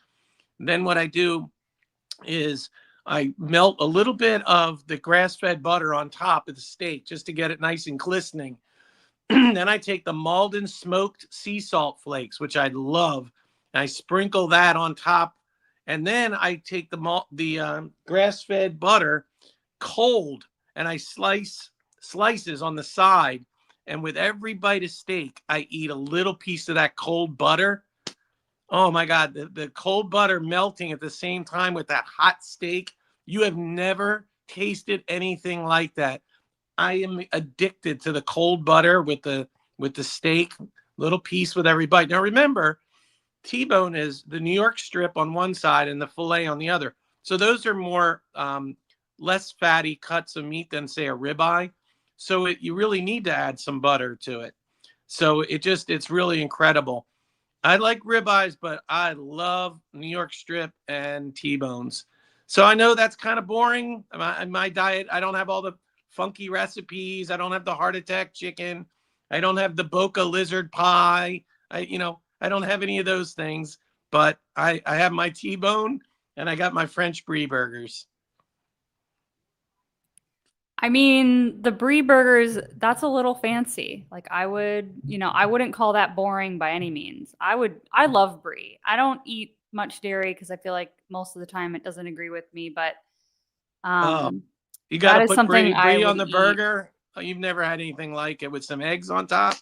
Then what I do is I melt a little bit of the grass-fed butter on top of the steak just to get it nice and glistening. Then I take the Malden smoked sea salt flakes, which I love, and I sprinkle that on top. And then I take the grass-fed butter cold, and I slices on the side. And with every bite of steak, I eat a little piece of that cold butter. Oh my God, the cold butter melting at the same time with that hot steak. You have never tasted anything like that. I am addicted to the cold butter with the steak, little piece with every bite. Now remember, T-bone is the New York strip on one side and the filet on the other. So those are more less fatty cuts of meat than say a ribeye. So you really need to add some butter to it. So it's really incredible. I like ribeyes, but I love New York strip and T-bones. So I know that's kind of boring. My diet, I don't have all the funky recipes. I don't have the heart attack chicken. I don't have the Boca lizard pie. I don't have any of those things, but I have my T-bone and I got my French brie burgers. I mean, the brie burgers, that's a little fancy. Like I wouldn't call that boring by any means. I love brie. I don't eat much dairy because I feel like most of the time it doesn't agree with me, but Oh, you got that to is put something I brie on would the eat. burger. Oh, you've never had anything like it with some eggs on top?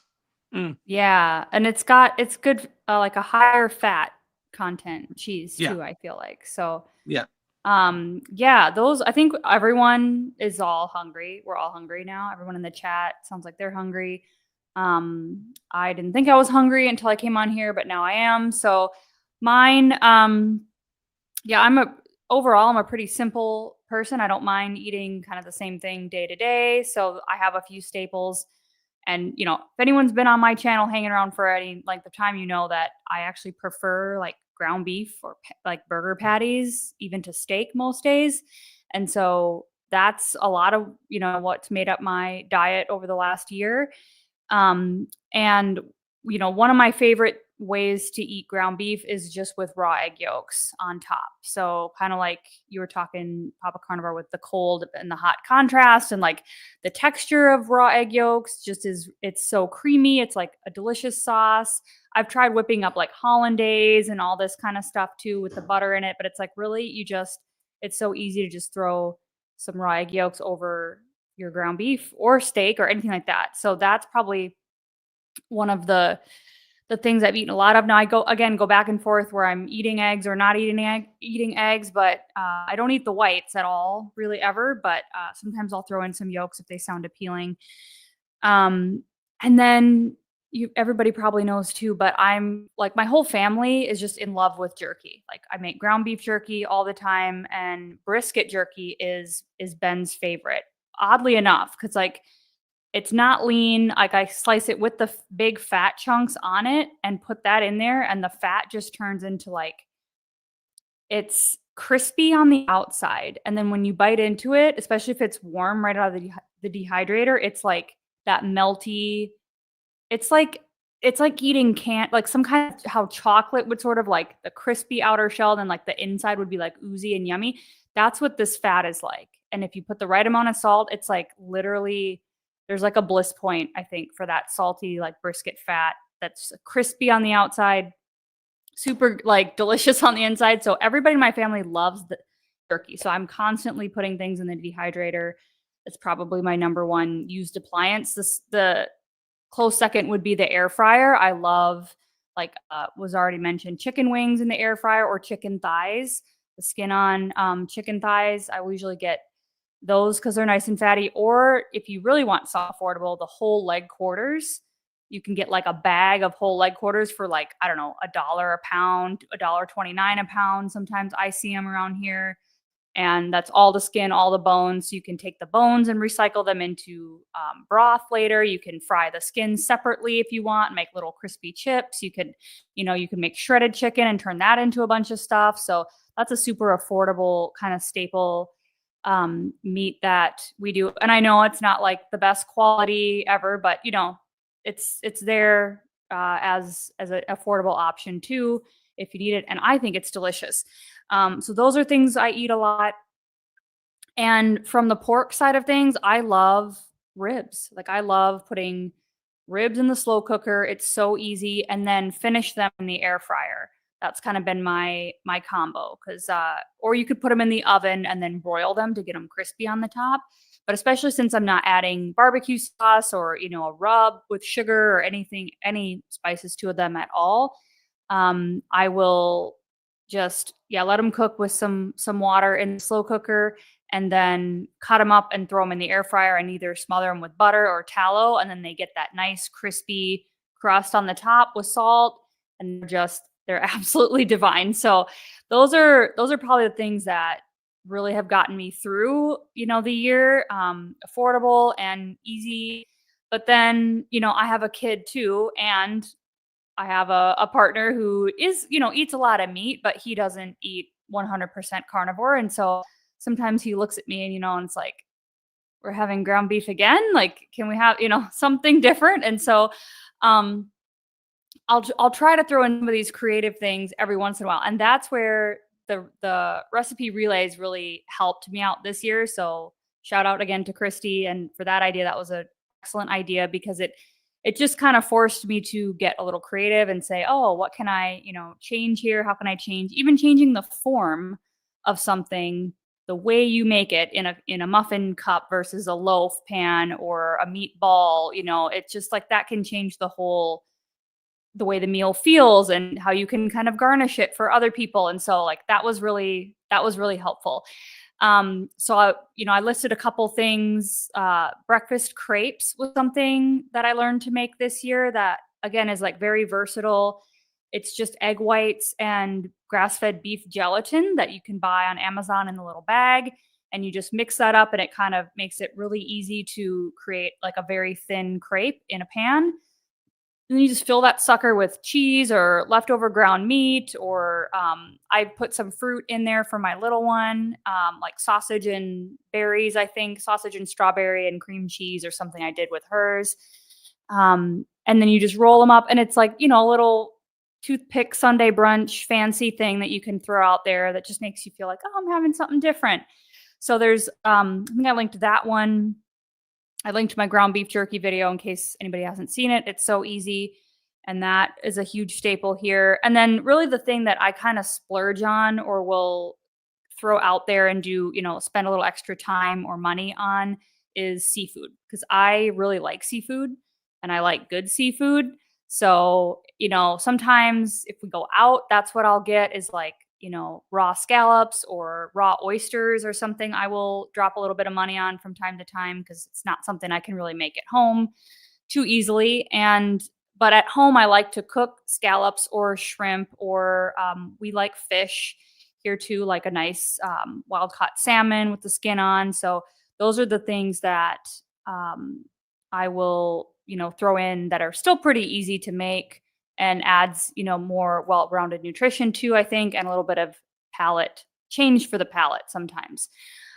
Yeah, and it's good like a higher fat content cheese Yeah. too, I feel like. So Yeah. yeah, those I think everyone is all hungry. We're all hungry now. Everyone in the chat sounds like they're hungry. I didn't think I was hungry until I came on here, but now I am. So mine yeah, overall I'm a pretty simple person. I don't mind eating kind of the same thing day to day. So I have a few staples. And if anyone's been on my channel hanging around for any length of time, you know that I actually prefer like ground beef or like burger patties, even to steak most days. And so that's a lot of, what's made up my diet over the last year. And one of my favorite ways to eat ground beef is just with raw egg yolks on top. So kind of like you were talking, Papa Carnivore, with the cold and the hot contrast, and like the texture of raw egg yolks it's so creamy. It's like a delicious sauce. I've tried whipping up like hollandaise and all this kind of stuff too with the butter in it, but it's like really it's so easy to just throw some raw egg yolks over your ground beef or steak or anything like that. So that's probably one of the things I've eaten a lot of. Now I go back and forth where I'm eating eggs or not eating eggs, but I don't eat the whites at all really ever, but sometimes I'll throw in some yolks if they sound appealing. And then everybody probably knows too, but I'm like, my whole family is just in love with jerky. Like I make ground beef jerky all the time, and brisket jerky is Ben's favorite, oddly enough, because like it's not lean. Like I slice it with the big fat chunks on it and put that in there, and the fat just turns into like, it's crispy on the outside, and then when you bite into it, especially if it's warm right out of the dehydrator, it's like that melty. It's like eating like some kind of how chocolate would sort of like the crispy outer shell and like the inside would be like oozy and yummy. That's what this fat is like. And if you put the right amount of salt, it's like literally there's like a bliss point, I think, for that salty like brisket fat that's crispy on the outside, super like delicious on the inside. So everybody in my family loves the jerky. So I'm constantly putting things in the dehydrator. It's probably my number one used appliance. The close second would be the air fryer. I love, like was already mentioned, chicken wings in the air fryer or chicken thighs. The skin on chicken thighs, I will usually get those because they're nice and fatty. Or if you really want something affordable, the whole leg quarters. You can get like a bag of whole leg quarters for like, I don't know, $1 a pound, $1.29 a pound. Sometimes I see them around here. And that's all the skin, all the bones. So you can take the bones and recycle them into broth later. You can fry the skin separately if you want, and make little crispy chips. You could make shredded chicken and turn that into a bunch of stuff. So that's a super affordable kind of staple meat that we do. And I know it's not like the best quality ever, but it's there as an affordable option too if you need it. And I think it's delicious. So those are things I eat a lot. And from the pork side of things, I love ribs. Like I love putting ribs in the slow cooker. It's so easy, and then finish them in the air fryer. That's kind of been my combo, because or you could put them in the oven and then broil them to get them crispy on the top. But especially since I'm not adding barbecue sauce or a rub with sugar or any spices to them at all, I will just let them cook with some water in the slow cooker, and then cut them up and throw them in the air fryer and either smother them with butter or tallow, and then they get that nice crispy crust on the top with salt, and they're absolutely divine. So those are probably the things that really have gotten me through the year, affordable and easy. But then I have a kid too, and I have a partner who is, eats a lot of meat, but he doesn't eat 100% carnivore. And so sometimes he looks at me and, and it's like, we're having ground beef again. Like, can we have, something different? And so, I'll try to throw in some of these creative things every once in a while. And that's where the recipe relays really helped me out this year. So shout out again to Christie and for that idea. That was an excellent idea because it just kind of forced me to get a little creative and say, oh, what can I, change here? How can I change? Even changing the form of something, the way you make it in a muffin cup versus a loaf pan or a meatball, it's just like that can change the way the meal feels and how you can kind of garnish it for other people. And so like that was really helpful. So I listed a couple things. Breakfast crepes was something that I learned to make this year that again is like very versatile. It's just egg whites and grass-fed beef gelatin that you can buy on Amazon in a little bag. And you just mix that up and it kind of makes it really easy to create like a very thin crepe in a pan. And then you just fill that sucker with cheese or leftover ground meat, or I put some fruit in there for my little one, like sausage and berries, I think, sausage and strawberry and cream cheese or something I did with hers. And then you just roll them up and it's like, a little toothpick Sunday brunch fancy thing that you can throw out there that just makes you feel like, oh, I'm having something different. So there's, I think I linked that one. I linked my ground beef jerky video in case anybody hasn't seen it. It's so easy. And that is a huge staple here. And then really the thing that I kind of splurge on or will throw out there and do, spend a little extra time or money on is seafood. Because I really like seafood and I like good seafood. So, sometimes if we go out, that's what I'll get is like, raw scallops or raw oysters or something I will drop a little bit of money on from time to time because it's not something I can really make at home too easily. But at home, I like to cook scallops or shrimp or we like fish here too, like a nice wild caught salmon with the skin on. So those are the things that I will, throw in that are still pretty easy to make. And adds, more well-rounded nutrition too, I think, and a little bit of palate change for the palate sometimes.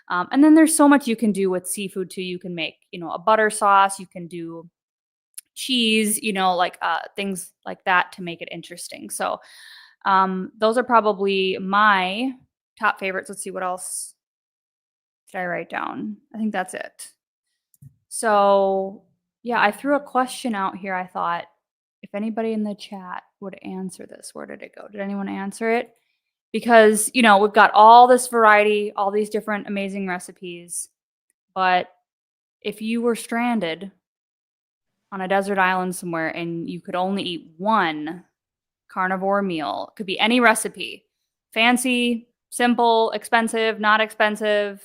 And then there's so much you can do with seafood too. You can make, a butter sauce. You can do cheese, like things like that to make it interesting. So those are probably my top favorites. Let's see, what else did I write down? I think that's it. So yeah, I threw a question out here. I thought, if anybody in the chat would answer this, where did it go? Did anyone answer it? Because, we've got all this variety, all these different amazing recipes. But if you were stranded on a desert island somewhere and you could only eat one carnivore meal, it could be any recipe, fancy, simple, expensive, not expensive,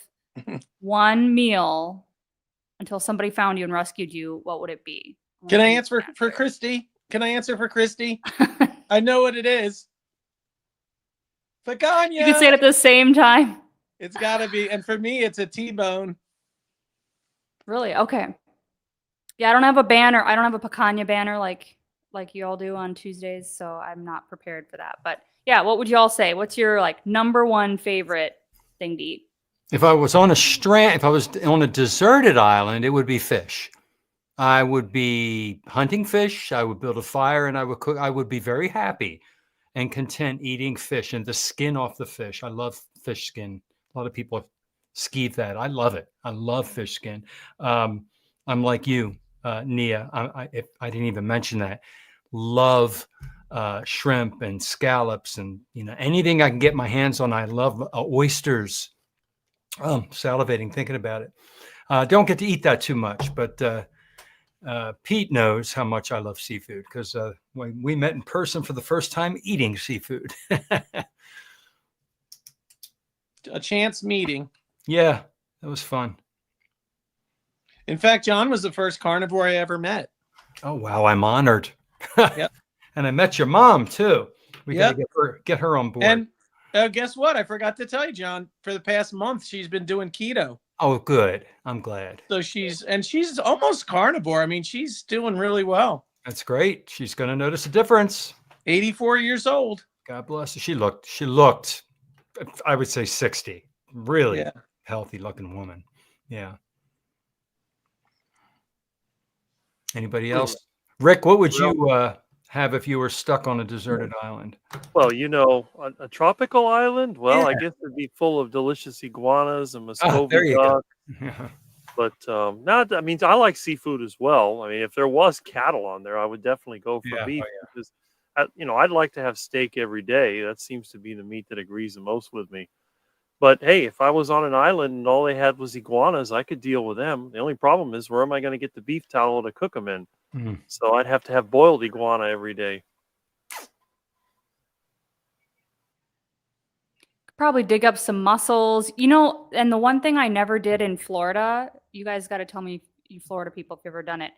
one meal until somebody found you and rescued you, what would it be? Can I answer for Christie? Can I answer for Christie? I know what it is. Picanha. You can say it at the same time. It's got to be. And for me, it's a T-bone. Really? Okay. Yeah, I don't have a banner. I don't have a picanha banner like you all do on Tuesdays, so I'm not prepared for that. But yeah, what would you all say? What's your number one favorite thing to eat? If I was on a deserted island, it would be fish. I would be hunting fish. I would build a fire and I would cook. I would be very happy and content eating fish and the skin off the fish. I love fish skin. A lot of people skeeve that. I love it. I love fish skin. I'm like you, Nia. I didn't even mention that. Love shrimp and scallops and anything I can get my hands on. I love oysters. Oh, I'm salivating thinking about it. Don't get to eat that too much, but Pete knows how much I love seafood because when we met in person for the first time eating seafood. A chance meeting. Yeah, that was fun. In fact, John was the first carnivore I ever met. Oh, wow. I'm honored. Yep. And I met your mom, too. We got to get her on board. And guess what? I forgot to tell you, John, for the past month, she's been doing keto. Oh, good. I'm glad. So she's almost carnivore. I mean, she's doing really well. That's great. She's going to notice a difference. 84 years old. God bless her. She looked I would say 60. Really Yeah. healthy looking woman. Yeah. Anybody else? Rick, what would you have if you were stuck on a deserted island? Well, a tropical island. Well, Yeah. I guess it'd be full of delicious iguanas and There Muscovy you go. duck. But not. I mean, I like seafood as well. I mean, if there was cattle on there, I would definitely go for Yeah. beef because, I'd like to have steak every day. That seems to be the meat that agrees the most with me. But hey, if I was on an island and all they had was iguanas, I could deal with them. The only problem is, where am I going to get the beef tallow to cook them in? Mhm. So I'd have to have boiled iguana every day. Probably dig up some mussels. And the one thing I never did in Florida, you guys got to tell me, you Florida people, if you've ever done it,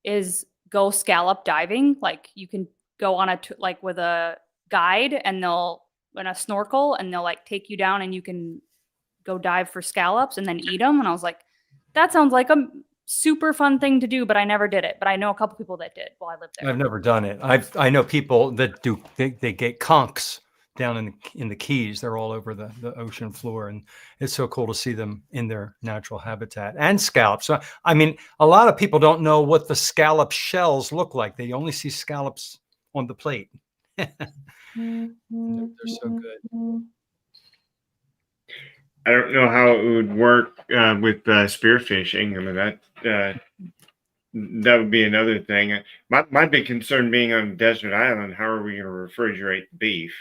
is go scallop diving. Like you can go on like with a guide and and a snorkel, and they'll like take you down and you can go dive for scallops and then eat them. And I was like, that sounds like a super fun thing to do, but I never did it. But I know a couple people that did while I lived there. I've never done it. I know people that do. They get conchs down in the Keys. They're all over the ocean floor, and it's so cool to see them in their natural habitat. And scallops. So, I mean, a lot of people don't know what the scallop shells look like. They only see scallops on the plate. They're so good. I don't know how it would work with spearfishing. I mean, that would be another thing. My big concern being on a desert island, how are we going to refrigerate beef?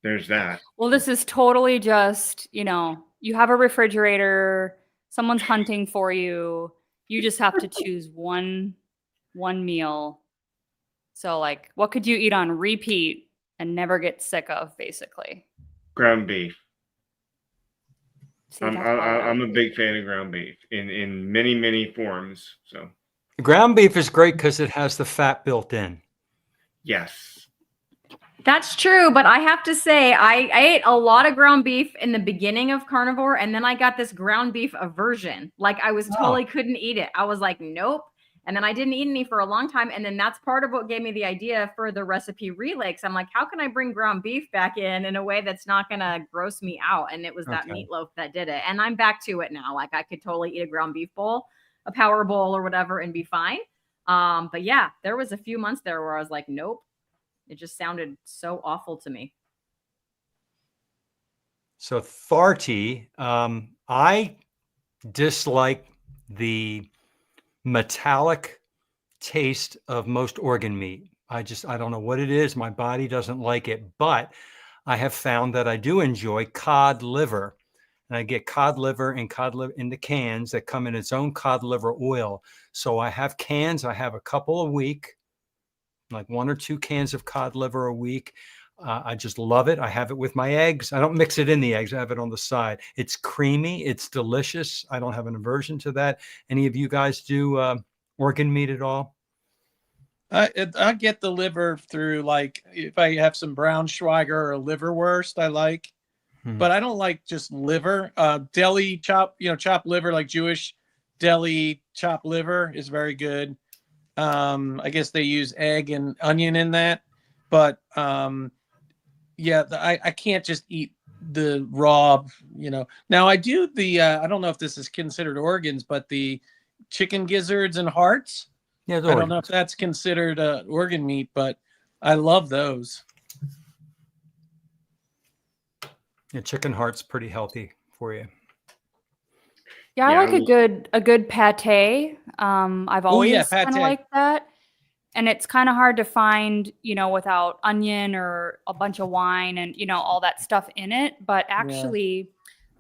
There's that. Well, this is totally just, you have a refrigerator, someone's hunting for you. You just have to choose one meal. So like, what could you eat on repeat and never get sick of, basically? Ground beef. See, I'm a big fan of ground beef in many forms. So Ground beef is great because it has the fat built in. yes, That's true, but I have to say, I ate a lot of ground beef in the beginning of Carnivore, and then I got this ground beef aversion. Like I was totally couldn't eat it. I was like, nope. And then I didn't eat any for a long time. And then that's part of what gave me the idea for the recipe relay. Cause I'm like, how can I bring ground beef back in a way that's not going to gross me out? And it was that meatloaf that did it. And I'm back to it now. Like I could totally eat a ground beef bowl, a power bowl or whatever, and be fine. But yeah, there was a few months there where I was like, nope. It just sounded so awful to me. So Tharty, I dislike the metallic taste of most organ meat. I don't know what it is. My body doesn't like it, but I have found that I do enjoy cod liver. And I get cod liver in the cans that come in its own cod liver oil. So I have cans. I have a couple a week, like 1 or 2 cans of cod liver a week. I just love it. I have it with my eggs. I don't mix it in the eggs. I have it on the side. It's creamy. It's delicious. I don't have an aversion to that. Any of you guys do organ meat at all? I get the liver through, like, if I have some Braunschweiger or a liverwurst, I like. But I don't like just liver. Deli chop, chopped liver, like Jewish deli chopped liver is very good. I guess they use egg and onion in that. But I can't just eat the raw, Now I do I don't know if this is considered organs, but the chicken gizzards and hearts. Yeah, I don't know if that's considered organ meat, but I love those. Yeah, chicken heart's pretty healthy for you. Yeah, I like a good pate. I've always kind of liked that. And it's kind of hard to find, without onion or a bunch of wine and, all that stuff in it. But actually,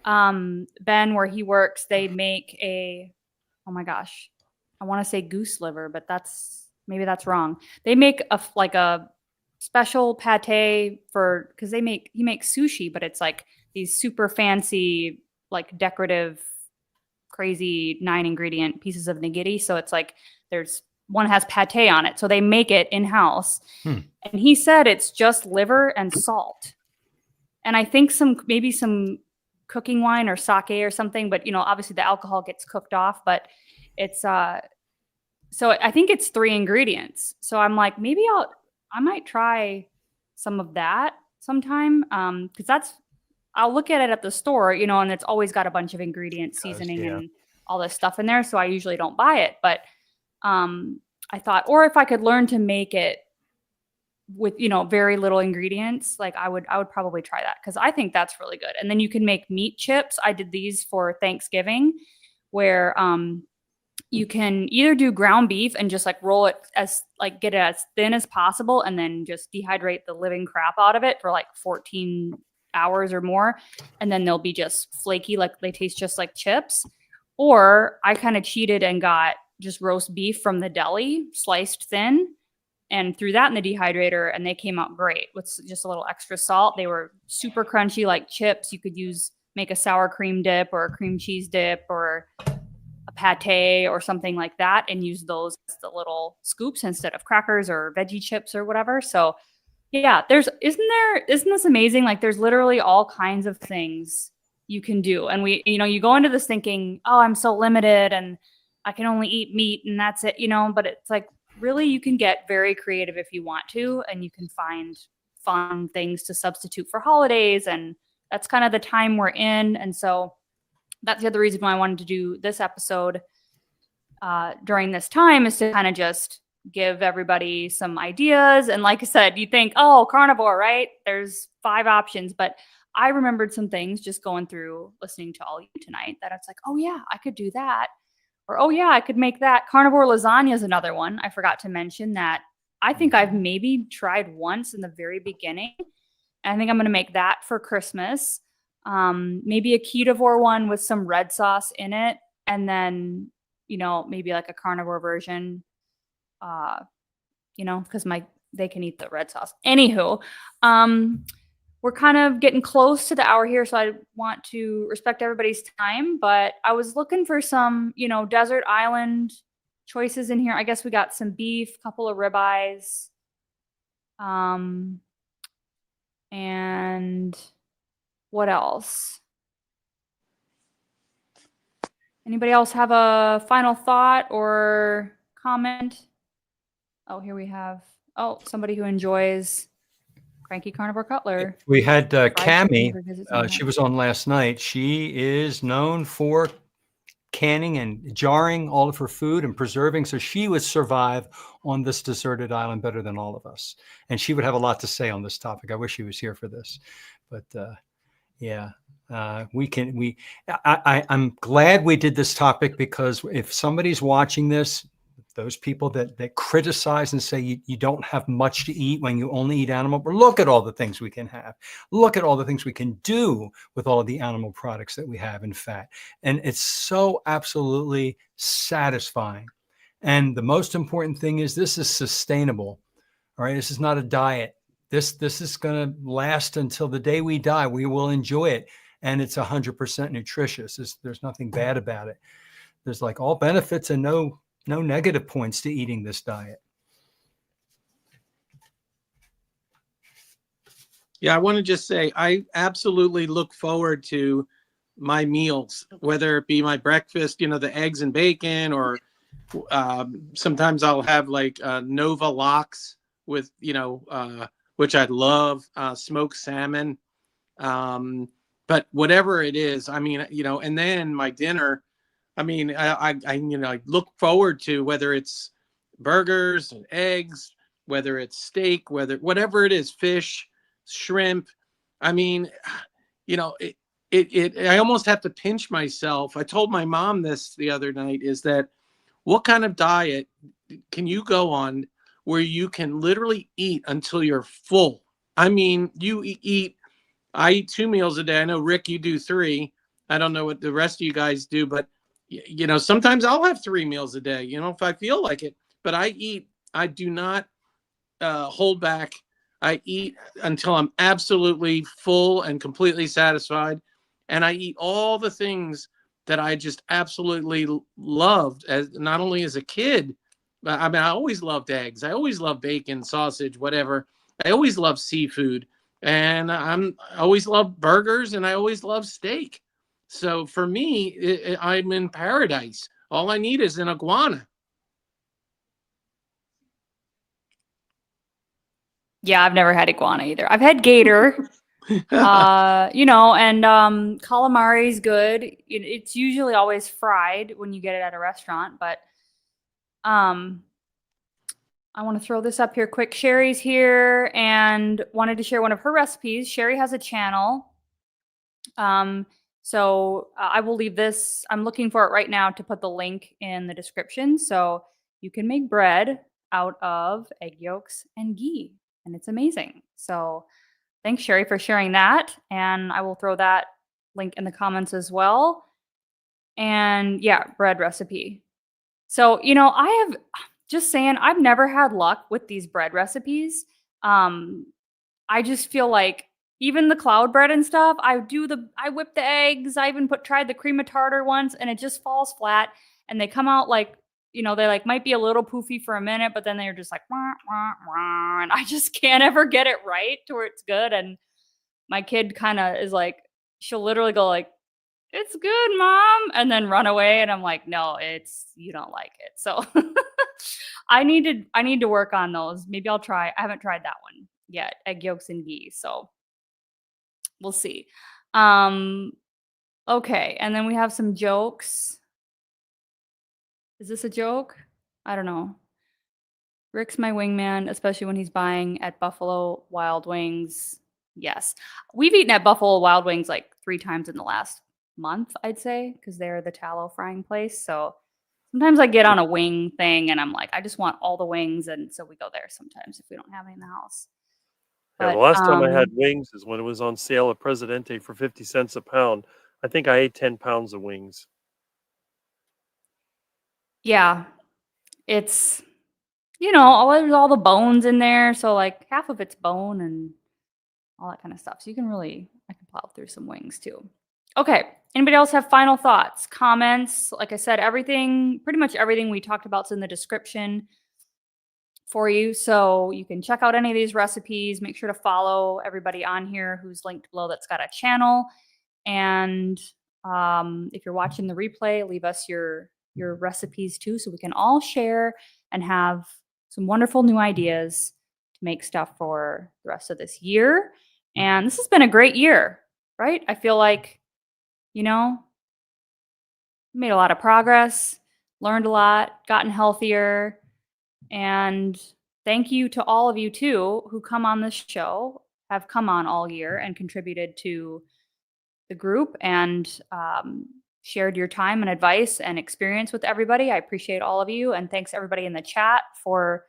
Ben, where he works, they make oh my gosh, I want to say goose liver, but maybe that's wrong. They make a special pate because he makes sushi, but it's like these super fancy, like decorative, crazy 9 ingredient pieces of nigiri. So it's like one has pate on it. So they make it in-house. And he said it's just liver and salt. And I think maybe some cooking wine or sake or something, but obviously the alcohol gets cooked off, but it's so I think it's 3 ingredients. So I'm like, maybe I might try some of that. sometime. Because I'll look at it at the store, you know, and it's always got a bunch of ingredients, does, seasoning, yeah. and all this stuff in there. So I usually don't buy it. But I thought, or if I could learn to make it with, you know, very little ingredients, like I would probably try that, because I think that's really good. And then you can make meat chips. I did these for Thanksgiving, where you can either do ground beef and just like roll it as like get it as thin as possible, and then just dehydrate the living crap out of it for like 14 hours or more, and then they'll be just flaky, like they taste just like chips. Or I kind of cheated and got just roast beef from the deli, sliced thin, and threw that in the dehydrator, and they came out great with just a little extra salt. They were super crunchy like chips. You could make a sour cream dip or a cream cheese dip or a pate or something like that, and use those as the little scoops instead of crackers or veggie chips or whatever. So yeah, isn't this amazing? Like there's literally all kinds of things you can do. And you go into this thinking, oh, I'm so limited and I can only eat meat and that's it, but it's like, really, you can get very creative if you want to, and you can find fun things to substitute for holidays. And that's kind of the time we're in. And so that's the other reason why I wanted to do this episode during this time, is to kind of just give everybody some ideas. And like I said, you think, oh, carnivore, right? There's 5 options. But I remembered some things just going through listening to all you tonight, that it's like, oh yeah, I could do that. Or, oh yeah, I could make that. Carnivore lasagna is another one. I forgot to mention that. I think I've maybe tried once in the very beginning. I think I'm going to make that for Christmas. Maybe a ketovore one with some red sauce in it. And then, maybe like a carnivore version, because they can eat the red sauce. Anywho, we're kind of getting close to the hour here, so I want to respect everybody's time. But I was looking for some, desert island choices in here. I guess we got some beef, a couple of ribeyes, and what else? Anybody else have a final thought or comment? Oh, here we have, somebody who enjoys Cranky Carnivore Cutler. We had Fried Cami. chicken for visits She was on last night. She is known for canning and jarring all of her food and preserving. So she would survive on this deserted island better than all of us. And she would have a lot to say on this topic. I wish she was here for this. But I'm glad we did this topic, because if somebody's watching this, those people that criticize and say you don't have much to eat when you only eat animal, but look at all the things we can have. Look at all the things we can do with all of the animal products that we have in fat. And it's so absolutely satisfying. And the most important thing is this is sustainable. All right. This is not a diet. This is going to last until the day we die. We will enjoy it. And it's 100% nutritious. There's nothing bad about it. There's like all benefits and no negative points to eating this diet. Yeah, I want to just say I absolutely look forward to my meals, whether it be my breakfast, the eggs and bacon, or sometimes I'll have like Nova lox with, which I love, smoked salmon. But whatever it is, and then my dinner, I look forward to, whether it's burgers and eggs, whether it's steak, whatever it is, fish, shrimp. I almost have to pinch myself. I told my mom this the other night, is that what kind of diet can you go on where you can literally eat until you're full? I eat 2 meals a day. I know, Rick, you do 3. I don't know what the rest of you guys do, but sometimes I'll have 3 meals a day, if I feel like it. But I do not hold back. I eat until I'm absolutely full and completely satisfied. And I eat all the things that I just absolutely loved, not only as a kid, but I always loved eggs. I always loved bacon, sausage, whatever. I always loved seafood. And I always loved burgers, and I always loved steak. So for me, I'm in paradise. All I need is an iguana. Yeah, I've never had iguana either. I've had gator, you know, and calamari is good. It's usually always fried when you get it at a restaurant, but I want to throw this up here quick. Sherry's here and wanted to share one of her recipes. Sherry has a channel. So I will leave this. I'm looking for it right now to put the link in the description. So you can make bread out of egg yolks and ghee, and it's amazing. So thanks, Sherry, for sharing that. And I will throw that link in the comments as well. And yeah, bread recipe. So, you know, I have just saying, I've never had luck with these bread recipes. I just feel like even the cloud bread and stuff, I whip the eggs. I even tried the cream of tartar once and it just falls flat. And they come out like, you know, they like might be a little poofy for a minute, but then they're just like, wah, wah, wah, and I just can't ever get it right to where it's good. And my kid kind of is like, she'll literally go like, "It's good, Mom," and then run away. And I'm like, "No, you don't like it." So I need to work on those. Maybe I'll try. I haven't tried that one yet, egg yolks and ghee. So we'll see. Okay, and then we have some jokes. Is this a joke? I don't know. Rick's my wingman, especially when he's buying at Buffalo Wild Wings. Yes. We've eaten at Buffalo Wild Wings like 3 times in the last month, I'd say, because they're the tallow frying place. So sometimes I get on a wing thing and I'm like, I just want all the wings. And so we go there sometimes if we don't have any in the house. Yeah, the But, last time I had wings is when it was on sale at Presidente for 50 cents a pound. I think I ate 10 pounds of wings. yeah, it's, you know, there's all the bones in there. So like half of it's bone and all that kind of stuff. So I can plow through some wings too. Okay. Anybody else have final thoughts, comments? Like I said, pretty much everything we talked about is in the description for you. So you can check out any of these recipes. Make sure to follow everybody on here who's linked below that's got a channel. And if you're watching the replay, leave us your recipes too, so we can all share and have some wonderful new ideas to make stuff for the rest of this year. And this has been a great year, right? I feel like, you know, made a lot of progress, learned a lot, gotten healthier. And thank you to all of you too who come on this show, have come on all year and contributed to the group and shared your time and advice and experience with everybody. I appreciate all of you. And thanks everybody in the chat for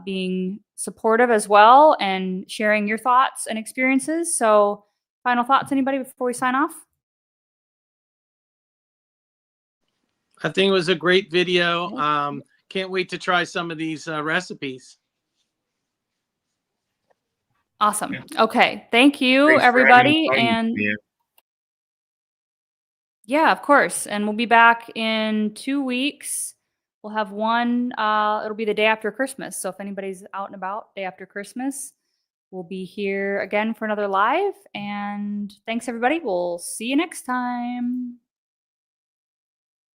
being supportive as well and sharing your thoughts and experiences. So final thoughts, anybody, before we sign off? I think it was a great video. Can't wait to try some of these recipes. Awesome. Okay. Thank you, Thanks for having everybody. fun, And Mia. yeah, of course. And we'll be back in 2 weeks. We'll have one, it'll be the day after Christmas. So if anybody's out and about day after Christmas, we'll be here again for another live. And thanks, everybody. We'll see you next time.